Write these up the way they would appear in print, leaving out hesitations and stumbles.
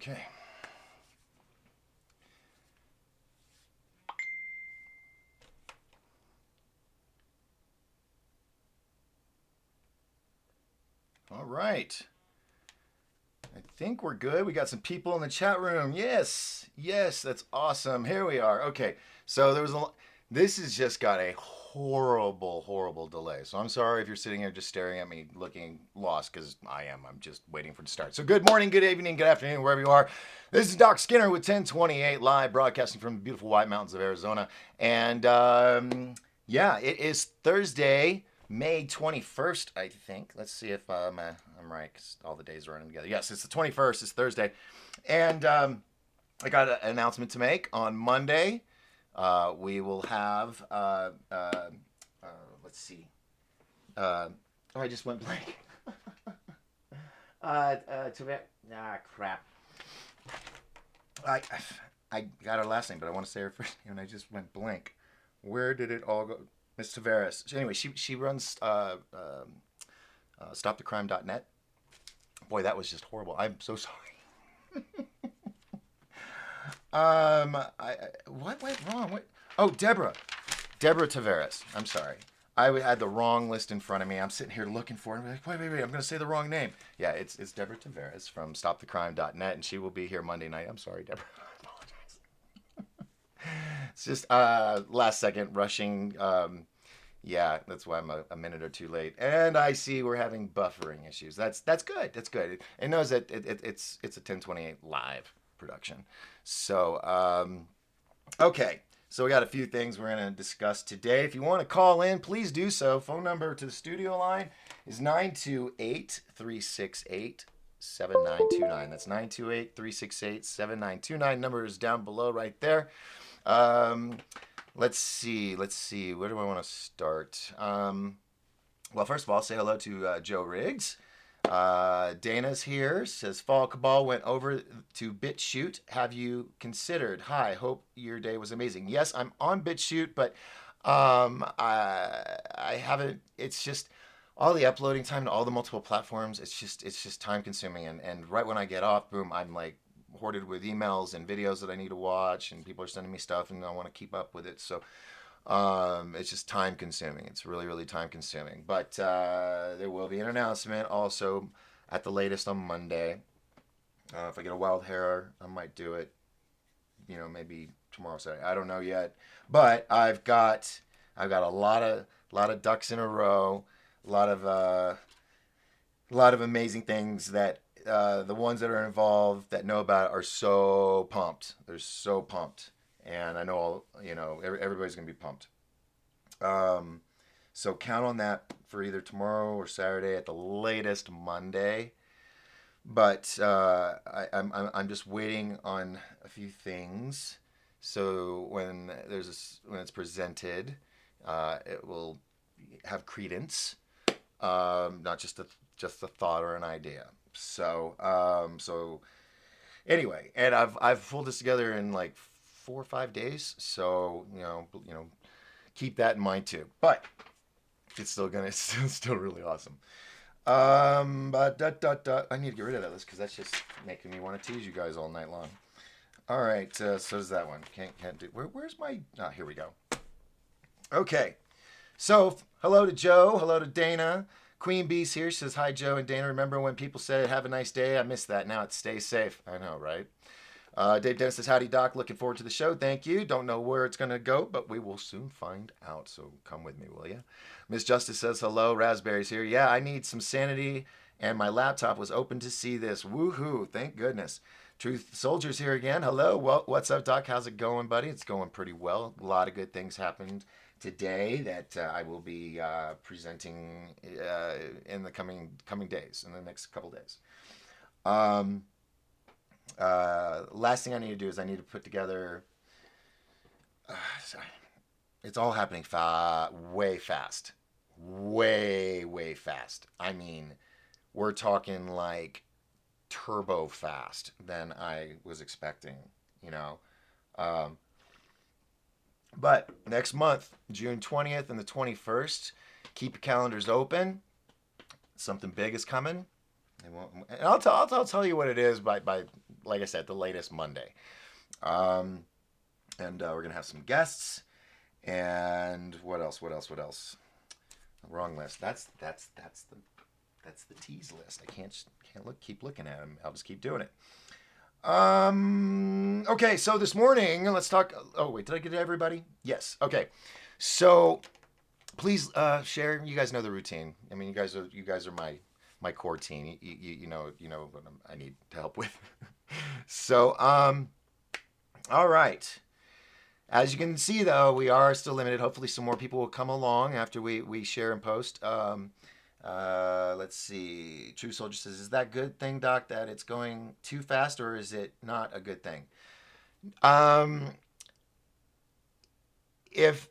Okay. All right. I think we're good. We got some people in the chat room. Yes. Yes, that's awesome. Here we are. Okay. So there was a this has just got a horrible, horrible delay. So I'm sorry if you're sitting here just staring at me looking lost because I am. I'm just waiting for it to start. So good morning, good evening, good afternoon, wherever you are. This is Doc Skinner with 1028 Live, broadcasting from the beautiful White Mountains of Arizona. And yeah, it is Thursday, May 21st, I think. Let's see if I'm right because all the days are running together. Yes, it's the 21st. It's Thursday. And I got an announcement to make on Monday. We will have, let's see. Oh, I just went blank. Crap. I, I got her last name, but I want to say her first name, and I just went blank. Where did it all go? Miss Tavares. So anyway, she runs stopthecrime.net. Boy, that was just horrible. I'm so sorry. What went wrong? What? Oh, Deborah Tavares. I'm sorry. I had the wrong list in front of me. I'm sitting here looking for it. I'm like, wait. I'm going to say the wrong name. Yeah, it's Deborah Tavares from stopthecrime.net, and she will be here Monday night. I'm sorry, Deborah. I apologize. It's just last second rushing. Yeah, that's why I'm a minute or two late. And I see we're having buffering issues. That's good. That's good. It knows that it's a 1028 live production. So okay. So we got a few things we're going to discuss today. If you want to call in, please do so. Phone number to the studio line is 928-368-7929. That's 928-368-7929. Number is down below right there. Let's see. Where do I want to start? Well, first of all, say hello to Joe Riggs. Dana's here, says Fall Cabal went over to BitChute. Have you considered? Hi, hope your day was amazing. Yes, I'm on BitChute, but I haven't. It's just all the uploading time to all the multiple platforms. It's just time consuming, and right when I get off, boom, I'm like hoarded with emails and videos that I need to watch, and people are sending me stuff, and I want to keep up with it. So it's just time consuming. It's really, really time consuming. But there will be an announcement also at the latest on Monday. If I get a wild hair, I might do it. Maybe tomorrow, Saturday. I don't know yet. But I've got a lot of ducks in a row. A lot of amazing things that the ones that are involved that know about it are so pumped. They're so pumped. And I know everybody's gonna be pumped. So count on that for either tomorrow or Saturday at the latest Monday. But I'm just waiting on a few things. So when it's presented, it will have credence, not just a thought or an idea. So anyway, and I've pulled this together in like 4 or 5 days. So keep that in mind too. But it's still really awesome. But I need to get rid of that list because that's just making me want to tease you guys all night long. All right, so does that one. Can't do. Where's my? Here we go. Okay, so hello to Joe. Hello to Dana. Queen Bee's here. She says hi, Joe and Dana. Remember when people said "Have a nice day"? I missed that. Now it's "Stay safe." I know, right? Dave Dennis says, howdy, Doc. Looking forward to the show. Thank you. Don't know where it's going to go, but we will soon find out. So come with me, will you? Miss Justice says, hello. Raspberry's here. Yeah, I need some sanity, and my laptop was open to see this. Woohoo. Thank goodness. Truth Soldier's here again. Hello. Well, what's up, Doc? How's it going, buddy? It's going pretty well. A lot of good things happened today that I will be presenting in the coming days, in the next couple days. Last thing I need to do is I need to put together. Sorry, it's all happening way fast, way fast. I mean, we're talking like turbo fast than I was expecting. But next month, June 20th and the 21st, keep your calendars open. Something big is coming. And I'll tell you what it is by like I said, the latest Monday. Um, and we're gonna have some guests. And what else? What else? What else? Wrong list. That's the tease list. I can't keep looking at them. I'll just keep doing it. Okay, so this morning, let's talk. Oh, wait, did I get to everybody? Yes. Okay. So please share. You guys know the routine. I mean, you guys are my core team. You know what I need to help with. So all right. As you can see, though, we are still limited. Hopefully, some more people will come along after we share and post. Let's see. True Soldier says, "Is that good thing, Doc? That it's going too fast, or is it not a good thing?" Um, if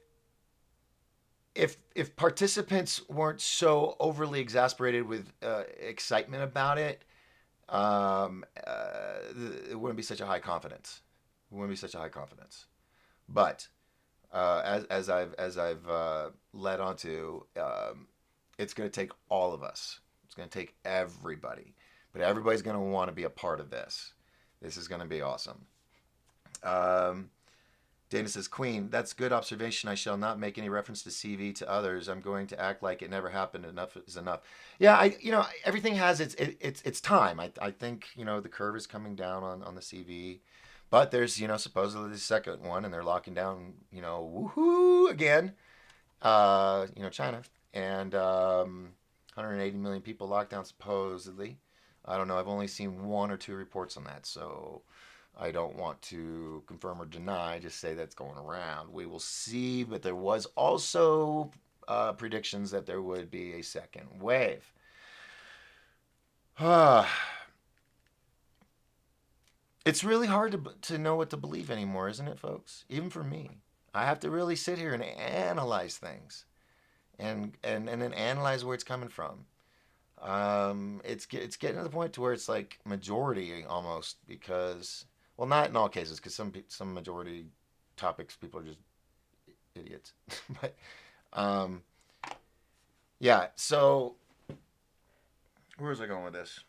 if participants weren't so overly exasperated with excitement about it, it wouldn't be such a high confidence. It wouldn't be such a high confidence. But as I've led onto, it's going to take all of us. It's going to take everybody, but everybody's going to want to be a part of this. This is going to be awesome. Dana says, Queen, that's good observation. I shall not make any reference to CV to others. I'm going to act like it never happened. Enough is enough. Yeah, everything has its time. I think, the curve is coming down on the CV. But there's, supposedly the second one, and they're locking down, woohoo again, China. And 180 million people locked down, supposedly. I don't know. I've only seen one or two reports on that. So I don't want to confirm or deny, just say that's going around. We will see. But there was also predictions that there would be a second wave. It's really hard to know what to believe anymore, isn't it, folks? Even for me. I have to really sit here and analyze things and then analyze where it's coming from. It's getting to the point to where it's like majority almost because, well, not in all cases, because some majority topics people are just idiots. But yeah. So where was I going with this?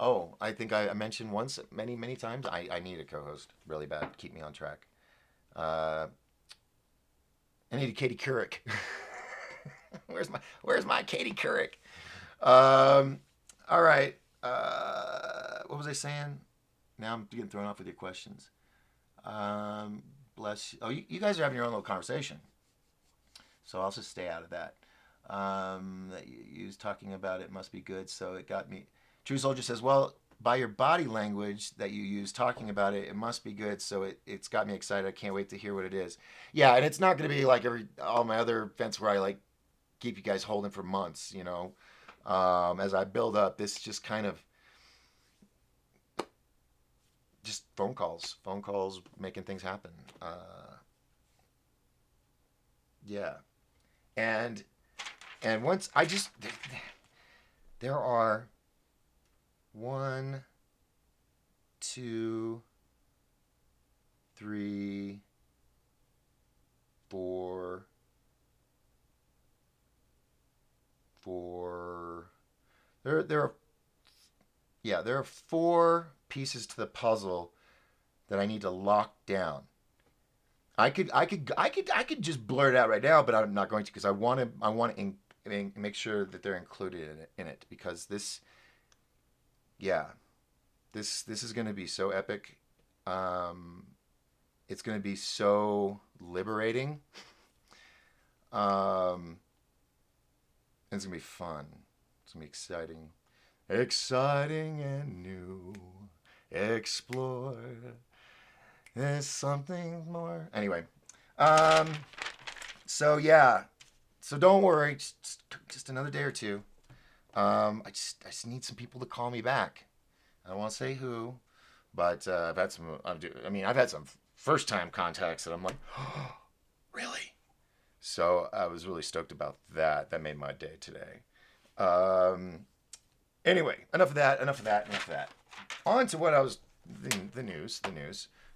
Oh, I think I mentioned once, many times, I need a co-host really bad. Keep me on track. I need a Katie Couric. Where's my Katie Couric? All right. What was I saying? Now I'm getting thrown off with your questions. Bless you. Oh, you guys are having your own little conversation, so I'll just stay out of that. That you was talking about it must be good, so it got me. True Soldier says, well, by your body language that you use talking about it, it must be good. So it's got me excited. I can't wait to hear what it is. Yeah, and it's not going to be like all my other events where I like keep you guys holding for months, as I build up. This just kind of just phone calls, making things happen. Yeah, and once I just there are 1, 2, 3, 4, 4. There are 4 pieces to the puzzle that I need to lock down. I could just blurt it out right now, but I'm not going to because I want to make sure that they're included in it because this is going to be so epic. It's going to be so liberating. It's going to be fun. It's going to be exciting. Exciting and new. Explore. There's something more. Anyway. So yeah. So don't worry. Just another day or two. I just need some people to call me back. I don't want to say who, but I've had some first time contacts that I'm like, oh, really? So I was really stoked about that. That made my day today. Anyway, enough of that. On to what I was the news.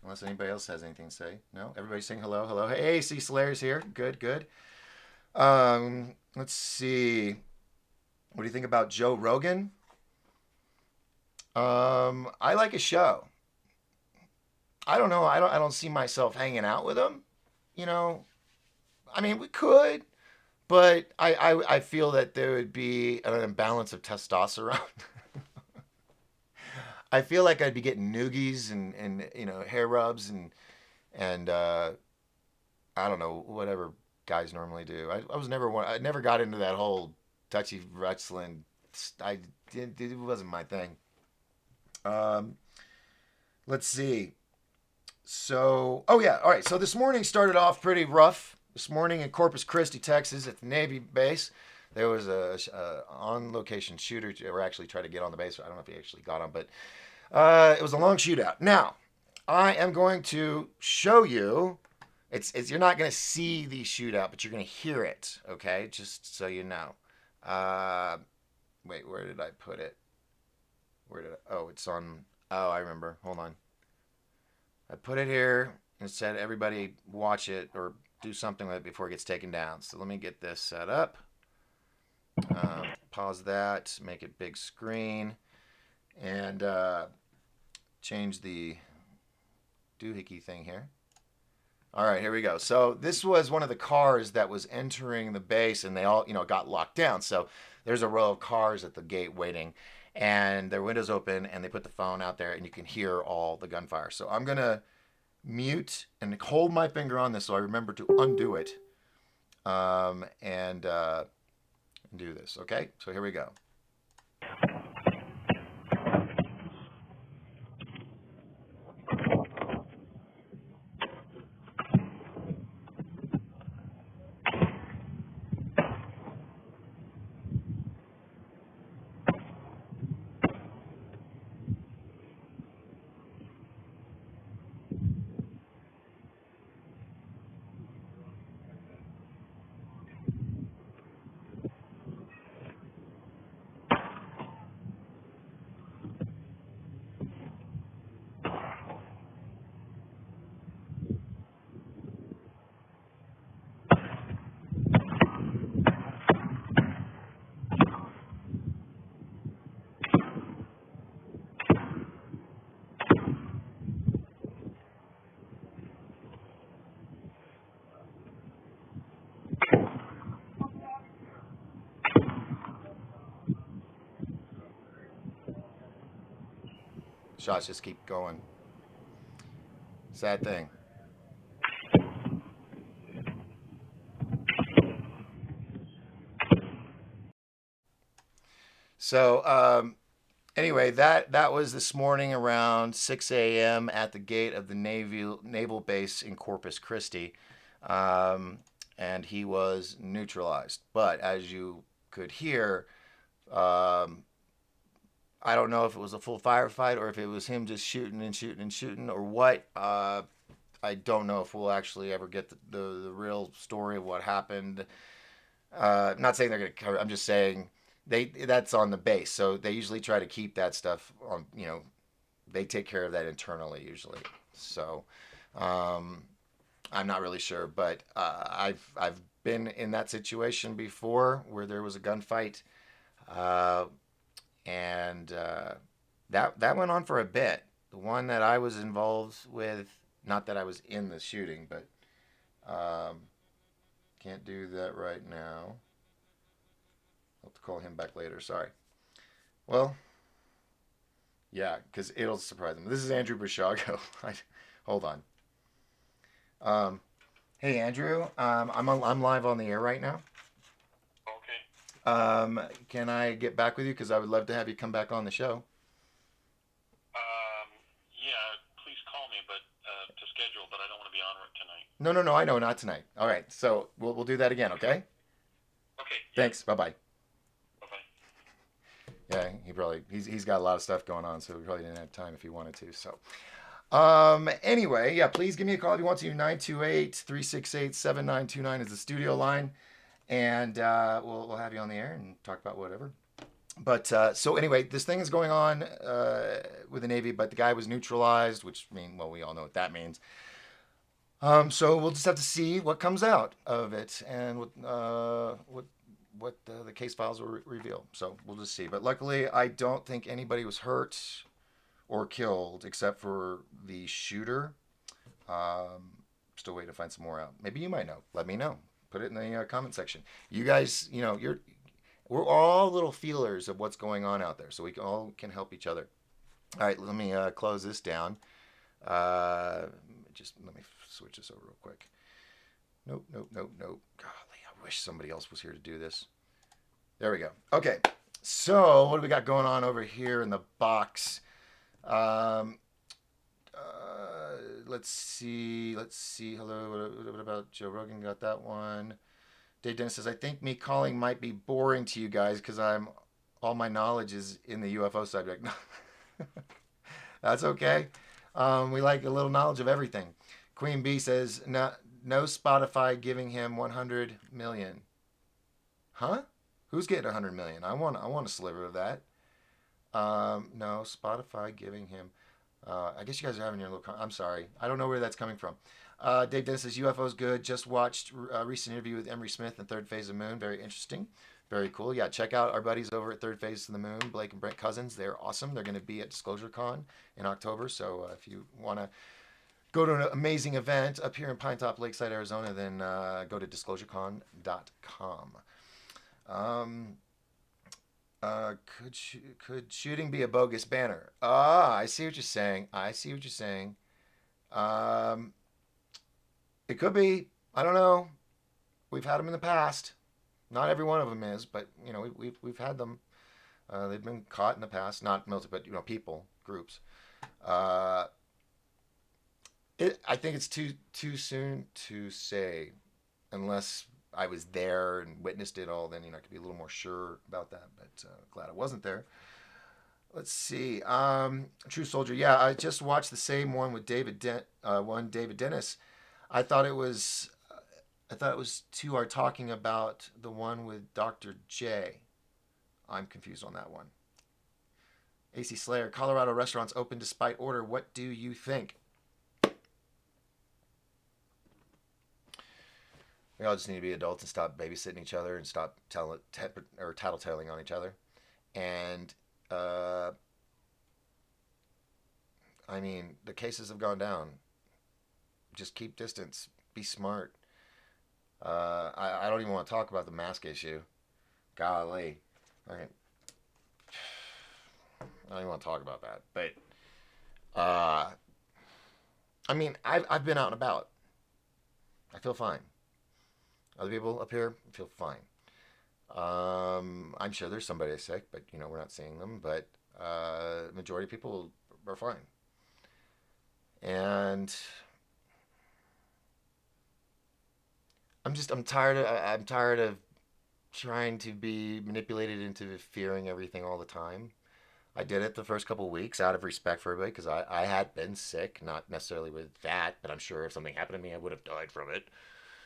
Unless anybody else has anything to say. No, everybody's saying hello. Hey, C. Slayer's here. Good. Let's see. What do you think about Joe Rogan? I like a show. I don't know. I don't see myself hanging out with him. You know, I mean, we could, but I feel that there would be an imbalance of testosterone. I feel like I'd be getting noogies and hair rubs and I don't know whatever guys normally do. I was never one. I never got into that whole touchy wrestling. I it wasn't my thing. Um, let's see. So, oh yeah, all right. So this morning started off pretty rough. This morning in Corpus Christi, Texas, at the Navy base, there was a on-location shooter, or actually tried to get on the base. I don't know if he actually got on, but it was a long shootout. Now, I am going to show you. It's you're not going to see the shootout, but you're going to hear it. Okay, just so you know. Uh, wait, where did I put it? Where did I? Oh, it's on. Oh, I remember. Hold on. I put it here and said everybody watch it or do something with it before it gets taken down. So let me get this set up. Pause that, make it big screen, and change the doohickey thing here. All right, here we go. So this was one of the cars that was entering the base, and they all, got locked down. So there's a row of cars at the gate waiting, and their windows open, and they put the phone out there, and you can hear all the gunfire. So I'm gonna mute and hold my finger on this so I remember to undo it, and do this. Okay, so here we go. Shots just keep going. Sad thing. So anyway, that was this morning around 6 a.m. at the gate of the naval base in Corpus Christi, and he was neutralized. But as you could hear, um, I don't know if it was a full firefight or if it was him just shooting and shooting and shooting or what. I don't know if we'll actually ever get the real story of what happened. I'm not saying they're going to cover. I'm just saying that's on the base. So they usually try to keep that stuff on. They take care of that internally usually. So um, I'm not really sure, but I've been in that situation before where there was a gunfight, uh, and that went on for a bit. The one that I was involved with, not that I was in the shooting, but um, can't do that right now. I'll have to call him back later. Sorry. Well, yeah, because it'll surprise him. This is Andrew Brishago. Hold on. Um, hey, Andrew. I'm live on the air right now. Okay. Can I get back with you? Because I would love to have you come back on the show. Yeah, please call me, but to schedule, but I don't want to be on it tonight. No, no, no. I know, not tonight. All right. So we'll do that again. Okay. Okay, yeah. Thanks. Bye bye. Bye-bye. Yeah, he's got a lot of stuff going on, so he probably didn't have time if he wanted to. So, anyway, yeah, please give me a call if you want to. 928-368-7929 is the studio line, and we'll have you on the air and talk about whatever. But so anyway, this thing is going on with the Navy, but the guy was neutralized, which well, we all know what that means. So we'll just have to see what comes out of it and what what the case files will reveal. So we'll just see. But luckily, I don't think anybody was hurt or killed except for the shooter. Still waiting to find some more out. Maybe you might know. Let me know. Put it in the comment section. You guys, we're all little feelers of what's going on out there, so we all can help each other. All right, let me close this down. Just let me switch this over real quick. Nope, nope, nope, nope. Golly, I wish somebody else was here to do this. There we go. Okay, so what do we got going on over here in the box? Let's see. Let's see. Hello. What about Joe Rogan? Got that one. Dave Dennis says, I think me calling might be boring to you guys because all my knowledge is in the UFO subject. That's okay. We like a little knowledge of everything. Queen Bee says, no Spotify giving him 100 million. Huh? Who's getting 100 million? I want a sliver of that. No Spotify giving him. I guess you guys are having your little. I'm sorry. I don't know where that's coming from. Dave Dennis says UFO's good. Just watched a recent interview with Emery Smith in Third Phase of the Moon. Very interesting. Very cool. Yeah, check out our buddies over at Third Phase of the Moon, Blake and Brent Cousins. They're awesome. They're going to be at Disclosure Con in October. So if you want to go to an amazing event up here in Pinetop, Lakeside, Arizona, then go to disclosurecon.com. Could shooting be a bogus banner? Ah, I see what you're saying. I see what you're saying. Um, it could be. I don't know. We've had them in the past. Not every one of them is, but we've had them. They've been caught in the past. Not military, but people, groups. Uh, I think it's too soon to say, unless I was there and witnessed it all. Then I could be a little more sure about that. But glad I wasn't there. Let's see. True Soldier. Yeah, I just watched the same one with David Dennis. I thought it was. I thought it was two are talking about the one with Dr. J. I'm confused on that one. AC Slayer. Colorado restaurants open despite order. What do you think? We all just need to be adults and stop babysitting each other and stop tattletelling on each other. And I mean, the cases have gone down. Just keep distance. Be smart. I don't even want to talk about the mask issue. Golly. Okay. I don't even want to talk about that. But, I mean, I've been out and about. I feel fine. Other people up here feel fine. I'm sure there's somebody sick, but we're not seeing them. But majority of people are fine. And I'm tired of trying to be manipulated into fearing everything all the time. I did it the first couple of weeks out of respect for everybody because I had been sick, not necessarily with that, but I'm sure if something happened to me, I would have died from it.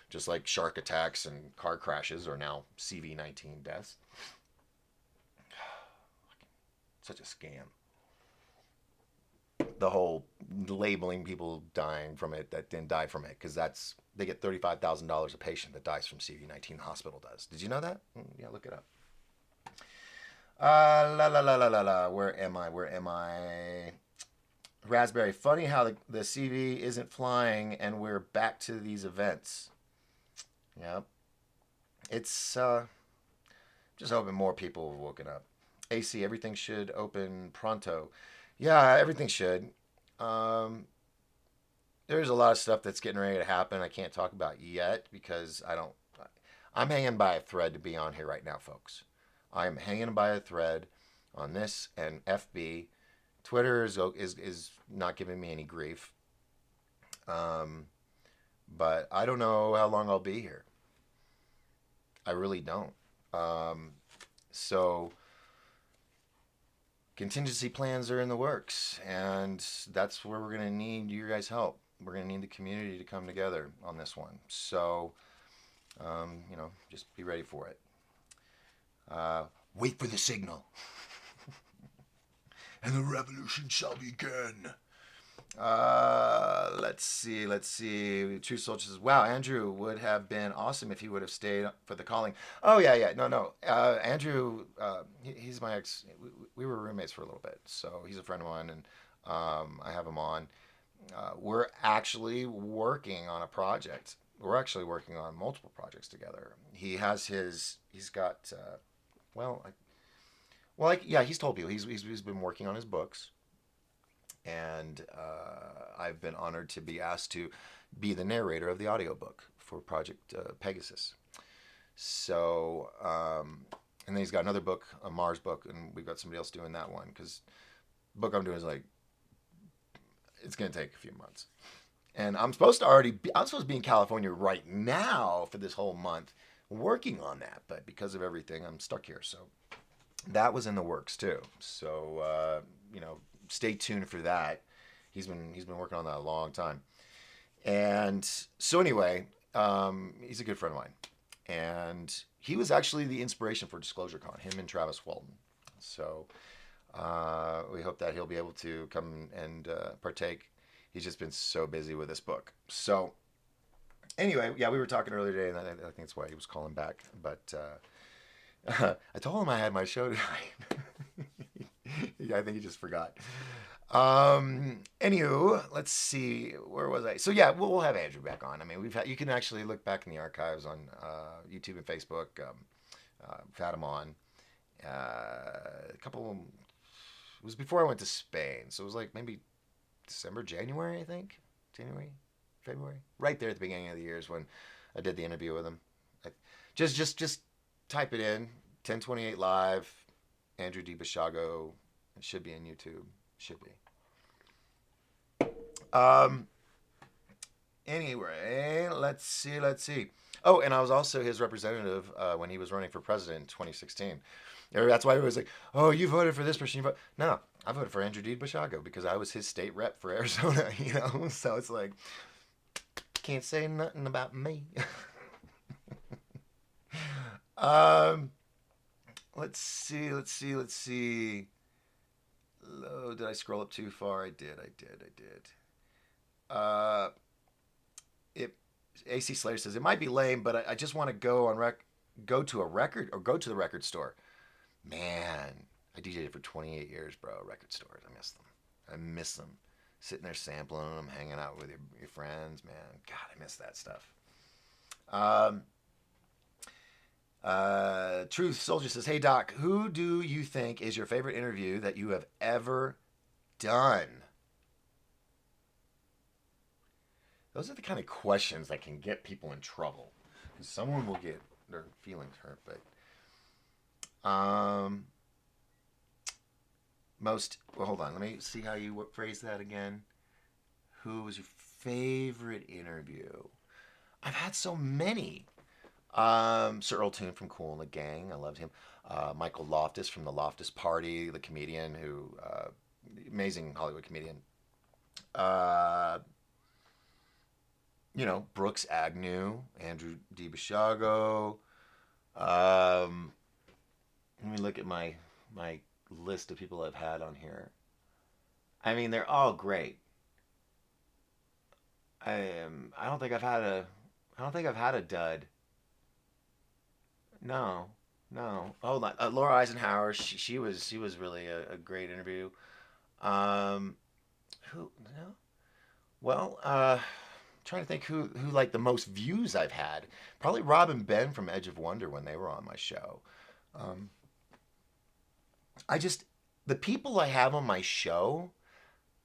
Just like shark attacks and car crashes or now CV-19 deaths. Such a scam. The whole labeling people dying from it that didn't die from it because they get $35,000 a patient that dies from CV-19. The hospital does. Did you know that? Yeah, look it up. La la la la la la. Where am I? Where am I? Raspberry. Funny how the CV isn't flying and we're back to these events. Yep. It's just hoping more people have woken up. AC. Everything should open pronto. Yeah, everything should. Um, there's a lot of stuff that's getting ready to happen. I can't talk about yet because I'm hanging by a thread to be on here right now, folks. I am hanging by a thread on this and FB. Twitter is not giving me any grief. But I don't know how long I'll be here. I really don't. So contingency plans are in the works, and that's where we're going to need your guys' help. We're going to need the community to come together on this one. So, just be ready for it. Wait for the signal. And the revolution shall begin. Let's see. Let's see. True Soul says, "Wow, Andrew would have been awesome if he would have stayed for the calling." Oh yeah, yeah. No, no. Andrew, he's my ex. We were roommates for a little bit, so he's a friend of mine, and I have him on. We're actually working on a project. We're actually working on multiple projects together. He has his. He's got. Well, I, yeah. He's told people he's been working on his books, and I've been honored to be asked to be the narrator of the audiobook for Project Pegasus. So, and then he's got another book, a Mars book, and we've got somebody else doing that one because the book I'm doing is like it's going to take a few months. And I'm supposed to be in California right now for this whole month working on that, but because of everything, I'm stuck here. So that was in the works too. So stay tuned for that. He's been working on that a long time. And so anyway, he's a good friend of mine, and he was actually the inspiration for Disclosure Con. Him and Travis Walton. So we hope that he'll be able to come and partake. He's just been so busy with this book. So anyway, yeah, we were talking earlier today, and I think that's why he was calling back. But I told him I had my show tonight. Yeah, I think he just forgot. Anywho, let's see, where was I? So yeah, we'll have Andrew back on. I mean, you can actually look back in the archives on YouTube and Facebook. We've had him on. A couple. It was before I went to Spain, so it was like maybe December, January, I think. January, February, right there at the beginning of the year is when I did the interview with him. I, just type it in 1028 live. Andrew D. Bashago. It should be on YouTube. Should be. Um. Anyway, let's see. Let's see. Oh, and I was also his representative when he was running for president in 2016. That's why he was like, "Oh, you voted for this person." No, I voted for Andrew D. Bashago because I was his state rep for Arizona. So it's like can't say nothing about me. um, let's see. Let's see. Let's see. Oh, did I scroll up too far? I did. I did. I did. Uh, it AC Slayer says it might be lame, but I just want to go to a record or go to the record store. Man, I DJed for 28 years, bro. Record stores, I miss them. I miss them. Sitting there sampling them, hanging out with your friends, man. God, I miss that stuff. Um, Truth Soldier says, "Hey Doc, who do you think is your favorite interview that you have ever done?" Those are the kind of questions that can get people in trouble. Someone will get their feelings hurt, but well, hold on. Let me see how you phrase that again. Who was your favorite interview? I've had so many. Sir Earl Toon from Cool and the Gang. I loved him. Michael Loftus from the Loftus Party, the comedian who, amazing Hollywood comedian. Uh, Brooks Agnew, Andrew D. Bashago. Um, Let me look at my list of people I've had on here. I mean, they're all great. I don't think I've had a. I don't think I've had a dud. No, no. Hold on. Laura Eisenhower. She was really a great interview. Um, who? No. Well, trying to think who like the most views I've had. Probably Rob and Ben from Edge of Wonder when they were on my show. Um, I just the people I have on my show,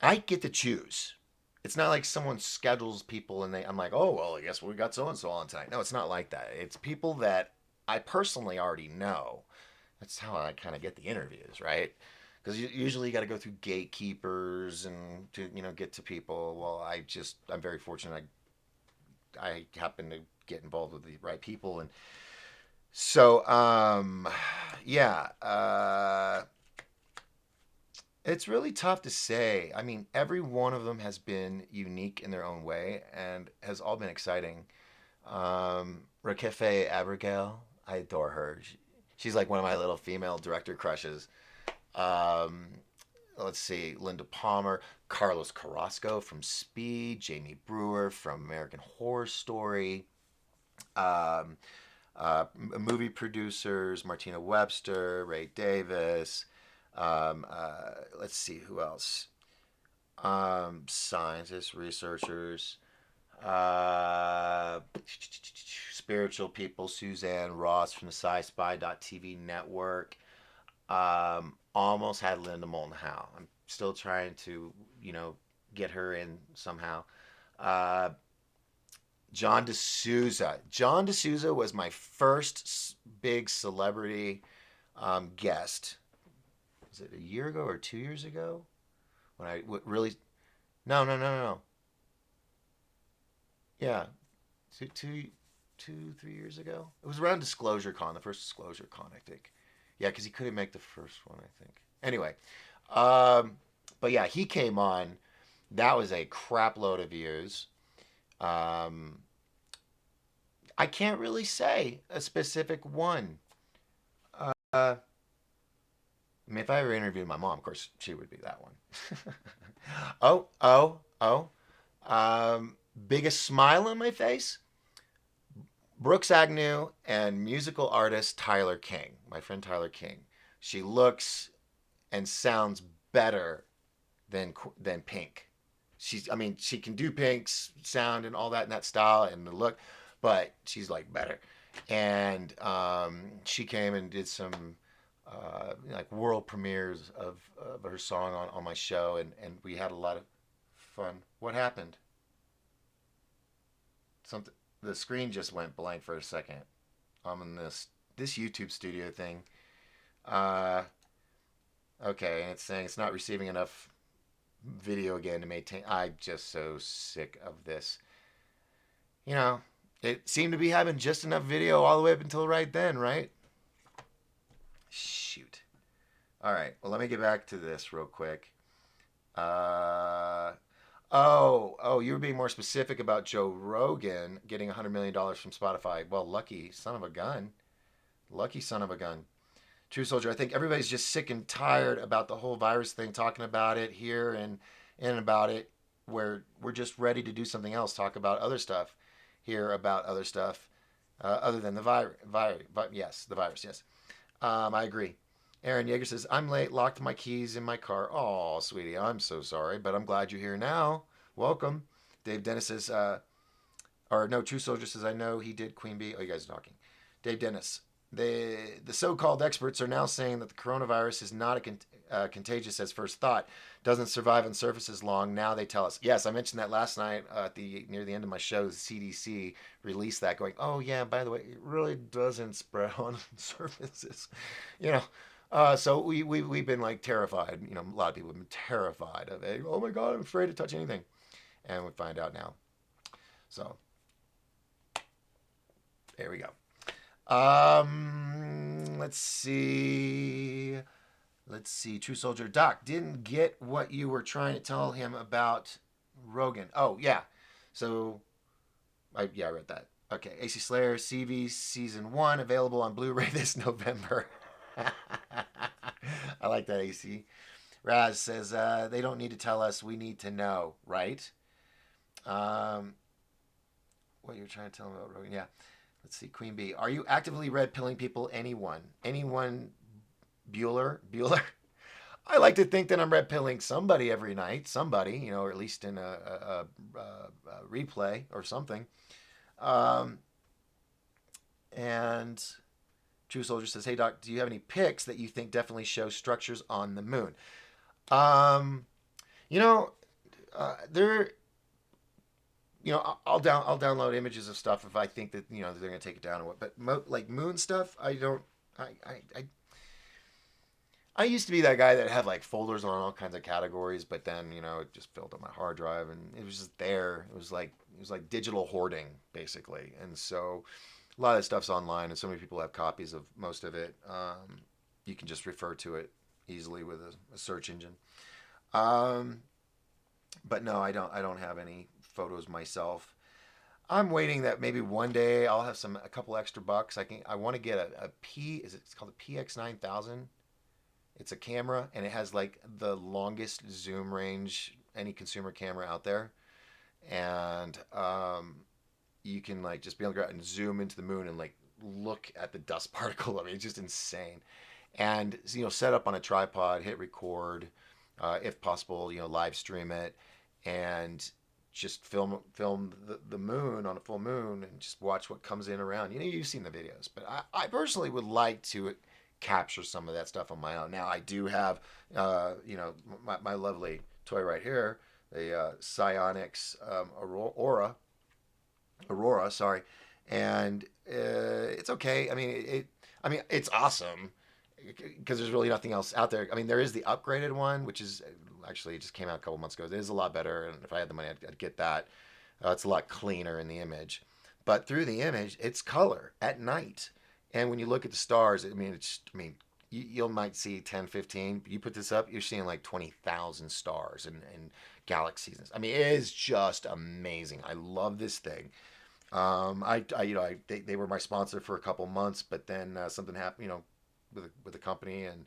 I get to choose. It's not like someone schedules people and I'm like, oh well, I guess we got so and so on tonight. No, it's not like that. It's people that I personally already know. That's how I kind of get the interviews, right? Because usually you got to go through gatekeepers and to get to people. Well, I'm very fortunate. I happen to get involved with the right people, and so yeah. It's really tough to say. I mean, every one of them has been unique in their own way and has all been exciting. Rakefe Abigail, I adore her. She's like one of my little female director crushes. Um, let's see, Linda Palmer, Carlos Carrasco from Speed, Jamie Brewer from American Horror Story, um, movie producers, Martina Webster, Ray Davis. Let's see who else. Scientists, researchers, uh, spiritual people, Suzanne Ross from the SciSpy.tv network. Almost had Linda Moulton Howe. I'm still trying to, get her in somehow. Uh, John D'Souza. John D'Souza was my first big celebrity guest. Was it a year ago or 2 years ago? When I really. No, no, no, no, no. Yeah, two, 3 years ago. It was around Disclosure Con, the first Disclosure Con, I think. Yeah, because he couldn't make the first one, I think. Anyway, um, but yeah, he came on. That was a crap load of views. Um, I can't really say a specific one. I mean, if I ever interviewed my mom, of course, she would be that one. Oh, oh, oh. Biggest smile on my face? Brooks Agnew and musical artist Tyler King, my friend Tyler King. She looks and sounds better than Pink. I mean, she can do Pink's sound and all that in that style and the look, but she's like better. And she came and did some like world premieres of her song on my show, and we had a lot of fun. What happened? Something. The screen just went blank for a second. I'm in this YouTube studio thing. Uh, okay, and it's saying it's not receiving enough video again to maintain. I'm just so sick of this. You know, it seemed to be having just enough video all the way up until right then, right? Shoot. All right. Well, let me get back to this real quick. Uh, oh, you were being more specific about Joe Rogan getting $100 million from Spotify. Well, lucky son of a gun. Lucky son of a gun. True Soldier, I think everybody's just sick and tired about the whole virus thing, talking about it here and about it, where we're just ready to do something else, talk about other stuff, hear about other stuff, other than the yes, the virus, yes. I agree. Aaron Yeager says, I'm late, locked my keys in my car. Oh, sweetie, I'm so sorry, but I'm glad you're here now. Welcome. Dave Dennis says, or no, True Soldier says, I know he did Queen Bee. Oh, you guys are talking. Dave Dennis, the so-called experts are now saying that the coronavirus is not contagious as first thought, doesn't survive on surfaces long. Now they tell us. Yes, I mentioned that last night near the end of my show. The CDC released that, going, "Oh yeah, by the way, it really doesn't spread on surfaces." You know, so we've been like terrified. You know, a lot of people have been terrified of it. Oh my God, I'm afraid to touch anything, and we find out now. So there we go. Let's see. Let's see. True Soldier Doc didn't get what you were trying to tell him about Rogan. Oh yeah. So, I read that. Okay. AC Slayer CV season 1 available on Blu-ray this November. I like that, AC. Raz says they don't need to tell us. We need to know, right? Um, what you're trying to tell him about Rogan? Yeah. Let's see, Queen Bee. Are you actively red pilling people? Anyone? Anyone? Bueller? I like to think that I'm red pilling somebody every night. Somebody, or at least in a replay or something. Um, and True Soldier says, "Hey Doc, do you have any pics that you think definitely show structures on the moon?" Um, you know, there I'll download images of stuff if I think that they're gonna take it down or what. But like moon stuff, I don't. I used to be that guy that had like folders on all kinds of categories, but then it just filled up my hard drive and it was just there. It was like digital hoarding basically, and so a lot of stuff's online, and so many people have copies of most of it. You can just refer to it easily with a search engine. Um, but no, I don't have any photos myself. I'm waiting that maybe one day I'll have a couple extra bucks. I want to get a P. Is it? It's called a PX 9000. It's a camera, and it has like the longest zoom range any consumer camera out there, and you can like just be able to go out and zoom into the moon and like look at the dust particle. I mean, it's just insane. And set up on a tripod, hit record, if possible, live stream it, and just film the moon on a full moon and just watch what comes in around. You've seen the videos, but I personally would like to capture some of that stuff on my own. Now I do have, my lovely toy right here, the Psionics Aurora, sorry, and it's okay. I mean, it's awesome because there's really nothing else out there. I mean, there is the upgraded one, which is actually just came out a couple months ago. It is a lot better, and if I had the money, I'd get that. It's a lot cleaner in the image, but through the image, it's color at night. And when you look at the stars, you might see 10, 15. You put this up, you're seeing like 20,000 stars and galaxies. I mean, it is just amazing. I love this thing. They were my sponsor for a couple months, but then something happened, with the company, and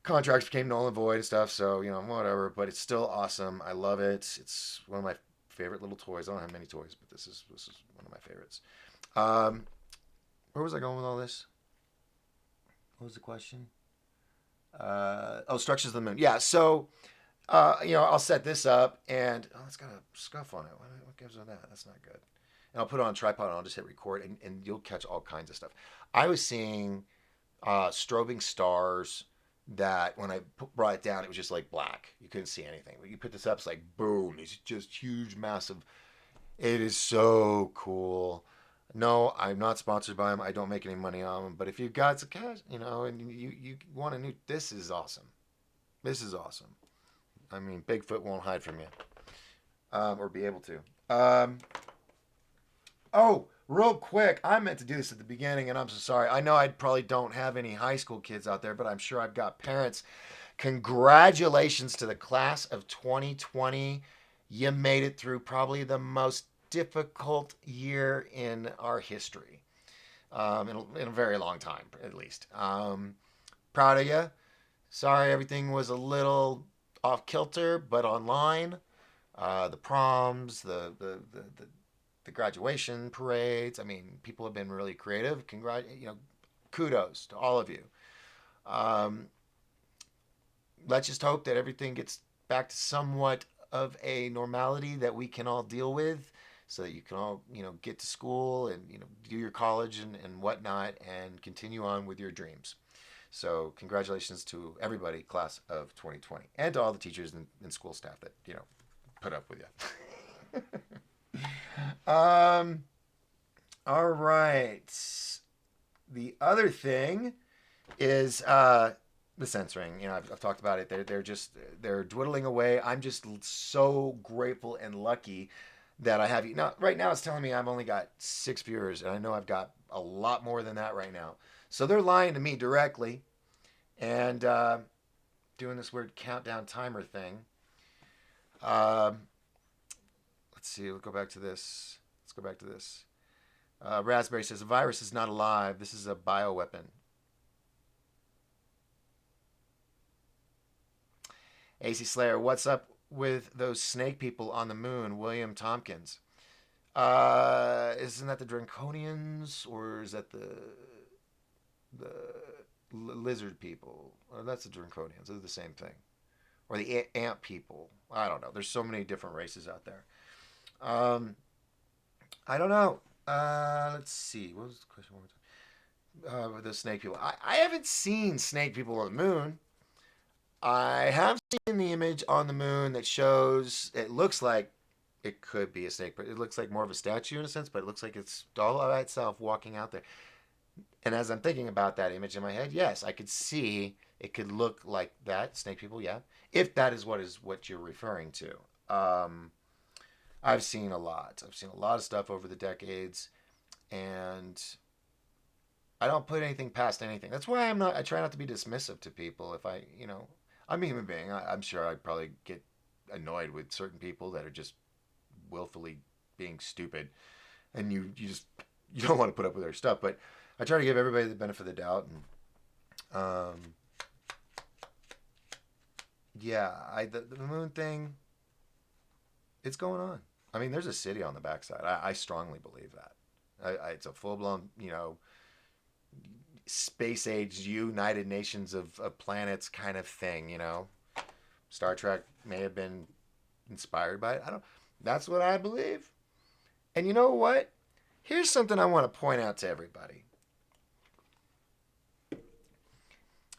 contracts became null and void and stuff. So whatever. But it's still awesome. I love it. It's one of my favorite little toys. I don't have many toys, but this is one of my favorites. Um, where was I going with all this? What was the question? Structures of the moon. Yeah. So I'll set this up, and it's got a scuff on it. What gives it that? That's not good. And I'll put it on a tripod, and I'll just hit record, and you'll catch all kinds of stuff. I was seeing strobing stars that when I brought it down, it was just like black. You couldn't see anything. When you put this up, it's like boom. It's just huge, massive. It is so cool. No, I'm not sponsored by them. I don't make any money on them. But if you've got some cash, and you want a new, this is awesome. This is awesome. I mean, Bigfoot won't hide from you, or be able to. Oh, real quick, I meant to do this at the beginning, and I'm so sorry. I know I probably don't have any high school kids out there, but I'm sure I've got parents. Congratulations to the class of 2020. You made it through probably the most difficult year in our history, in a very long time, at least. Proud of you. Sorry everything was a little off kilter, but online, the proms, the graduation parades. I mean, people have been really creative. Kudos to all of you. Um, let's just hope that everything gets back to somewhat of a normality that we can all deal with, so that you can all get to school and do your college and whatnot, and continue on with your dreams. So congratulations to everybody, class of 2020, and to all the teachers and school staff that put up with you. All right. The other thing is the censoring. I've talked about it. They're dwindling away. I'm just so grateful and lucky that I have you now. Right now, it's telling me I've only got 6 viewers, and I know I've got a lot more than that right now. So they're lying to me directly, and doing this weird countdown timer thing. Um, let's see. Let's go back to this. Let's go back to this. Raspberry says a virus is not alive. This is a bioweapon. AC Slayer, what's up with those snake people on the moon? William Tompkins. Isn't that the Draconians, or is that the lizard people? Or that's the Draconians. They're the same thing. Or the ant people. I don't know. There's so many different races out there. Um, I don't know. Let's see. What was the question? With the snake people. I haven't seen snake people on the moon. I have seen the image on the moon that shows it looks like it could be a snake, but it looks like more of a statue in a sense, but it looks like it's all by itself walking out there. And as I'm thinking about that image in my head, yes, I could see it could look like that, snake people, yeah. If that is what you're referring to. Um, I've seen a lot. I've seen a lot of stuff over the decades, and I don't put anything past anything. That's why I try not to be dismissive to people. If I'm a human being. I'm sure I'd probably get annoyed with certain people that are just willfully being stupid, and you don't want to put up with their stuff. But I try to give everybody the benefit of the doubt, and yeah, the moon thing, it's going on. I mean, there's a city on the backside. I strongly believe that. It's a full blown, space age United Nations of planets kind of thing. Star Trek may have been inspired by it. I don't. That's what I believe. And you know what? Here's something I want to point out to everybody.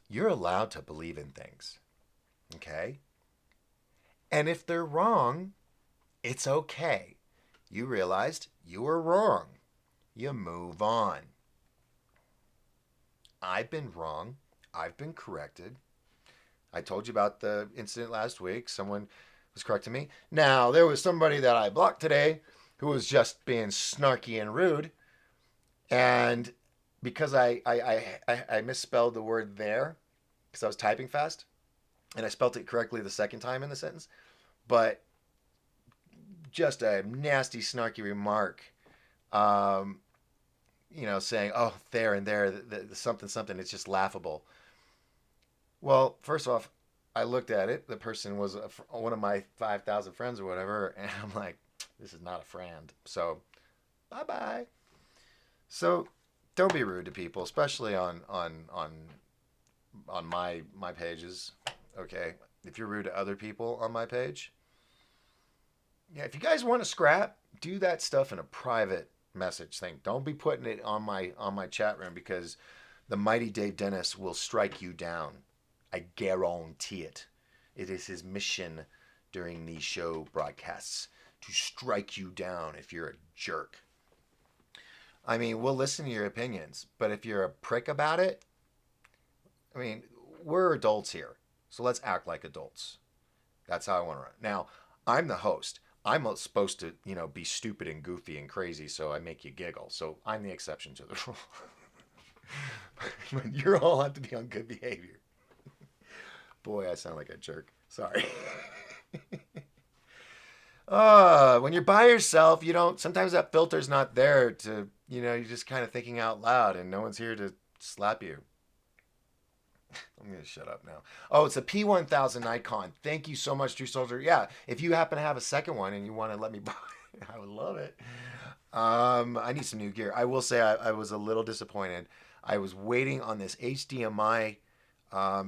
You're allowed to believe in things, okay? And if they're wrong, it's okay. You realized you were wrong. You move on. I've been wrong. I've been corrected. I told you about the incident last week. Someone was correcting me. Now, there was somebody that I blocked today who was just being snarky and rude. And because I misspelled the word there, because I was typing fast, and I spelled it correctly the second time in the sentence, but just a nasty, snarky remark, um, saying, oh, there and there, the something, something, it's just laughable. Well, first off, I looked at it. The person was one of my 5,000 friends or whatever, and I'm like, this is not a friend. So, bye bye. So, don't be rude to people, especially on my pages. Okay, if you're rude to other people on my page, yeah, if you guys want to scrap, do that stuff in a private message thing. Don't be putting it on my chat room because the mighty Dave Dennis will strike you down. I guarantee it. It is his mission during these show broadcasts to strike you down if you're a jerk. I mean, we'll listen to your opinions, but if you're a prick about it, I mean, we're adults here. So let's act like adults. That's how I want to run. Now, I'm the host. I'm supposed to, be stupid and goofy and crazy, so I make you giggle. So I'm the exception to the rule. But you're all have to be on good behavior. Boy, I sound like a jerk. Sorry. When you're by yourself, you don't. Sometimes that filter's not there to, you're just kind of thinking out loud, and no one's here to slap you. I'm gonna shut up now. Oh, it's a P1000 Nikon. Thank you so much, True Soldier. Yeah, if you happen to have a second one and you want to let me buy it, I would love it. I need some new gear. I will say I was a little disappointed. I was waiting on this HDMI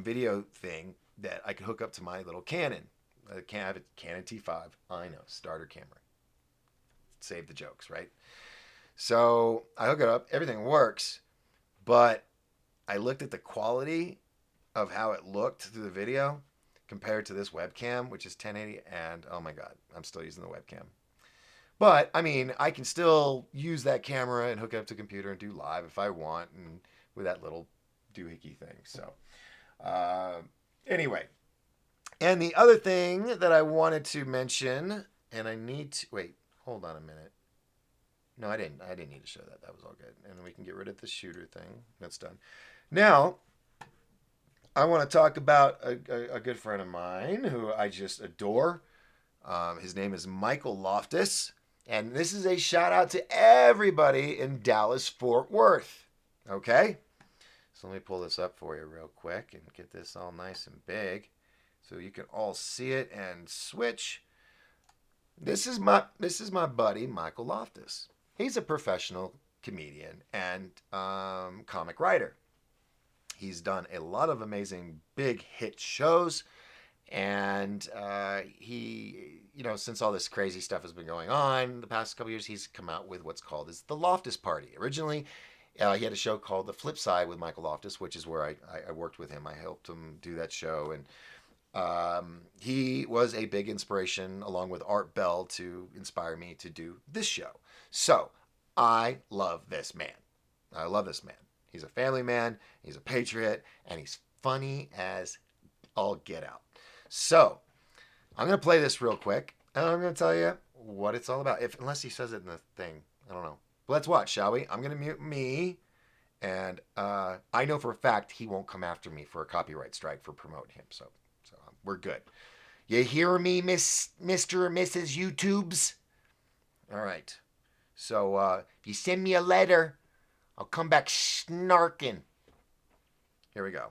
video thing that I could hook up to my little Canon. I have a Canon T5. I know, starter camera. Save the jokes, right? So I hook it up. Everything works, but I looked at the quality of how it looked through the video compared to this webcam, which is 1080, and oh my god, I'm still using the webcam. But I mean, I can still use that camera and hook it up to the computer and do live if I want, and with that little doohickey thing. So, uh, anyway, and the other thing that I wanted to mention, and I need to wait. Hold on a minute. No, I didn't. I didn't need to show that. That was all good. And we can get rid of the shooter thing. That's done. Now, I want to talk about a good friend of mine who I just adore. His name is Michael Loftus. And this is a shout out to everybody in Dallas, Fort Worth. Okay? So let me pull this up for you real quick and get this all nice and big so you can all see it and switch. This is my buddy Michael Loftus. He's a professional comedian and comic writer. He's done a lot of amazing big hit shows, and he, since all this crazy stuff has been going on the past couple years, he's come out with what's called as the Loftus Party. Originally, he had a show called The Flip Side with Michael Loftus, which is where I worked with him. I helped him do that show, and he was a big inspiration, along with Art Bell, to inspire me to do this show. So I love this man. I love this man. He's a family man, he's a patriot, and he's funny as all get out. So I'm going to play this real quick, and I'm going to tell you what it's all about. Unless he says it in the thing. I don't know. But let's watch, shall we? I'm going to mute me. And I know for a fact he won't come after me for a copyright strike for promoting him. So we're good. You hear me, Mr. or Mrs. YouTubes? All right. So if you send me a letter, I'll come back snarking. Here we go.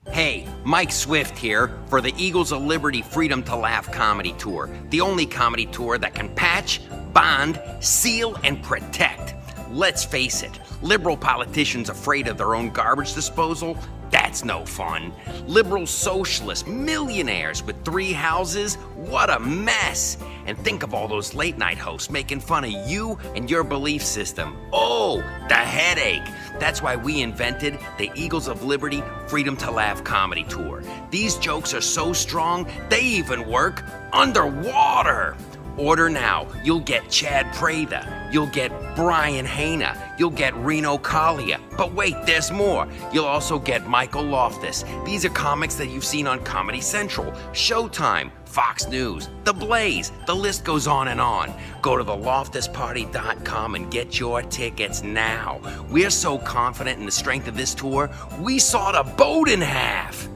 Hey, Mike Swift here for the Eagles of Liberty Freedom to Laugh comedy tour. The only comedy tour that can patch, bond, seal, and protect. Let's face it, liberal politicians afraid of their own garbage disposal? That's no fun. Liberal socialists, millionaires with 3 houses? What a mess! And think of all those late night hosts making fun of you and your belief system. Oh, the headache. That's why we invented the Eagles of Liberty Freedom to Laugh comedy tour. These jokes are so strong, they even work underwater. Order now. You'll get Chad Prather. You'll get Brian Hayner. You'll get Reno Collier. But wait, there's more. You'll also get Michael Loftus. These are comics that you've seen on Comedy Central, Showtime, Fox News, The Blaze. The list goes on and on. Go to theloftusparty.com and get your tickets now. We're so confident in the strength of this tour, we sawed a boat in half.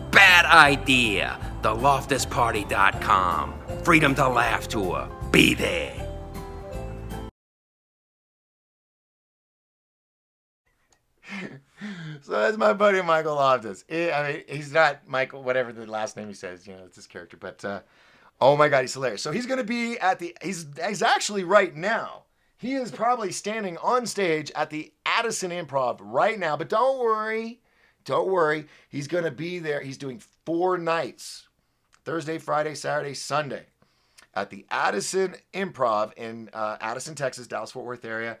Bad idea. theloftusparty.com. Freedom to Laugh Tour. Be there. So that's my buddy Michael Loftus. He's not Michael, whatever the last name he says. It's his character. But oh my God, he's hilarious. So he's going to be at the. He's actually right now. He is probably standing on stage at the Addison Improv right now. But don't worry, He's going to be there. He's doing 4 nights: Thursday, Friday, Saturday, Sunday, at the Addison Improv in Addison, Texas, Dallas-Fort Worth area.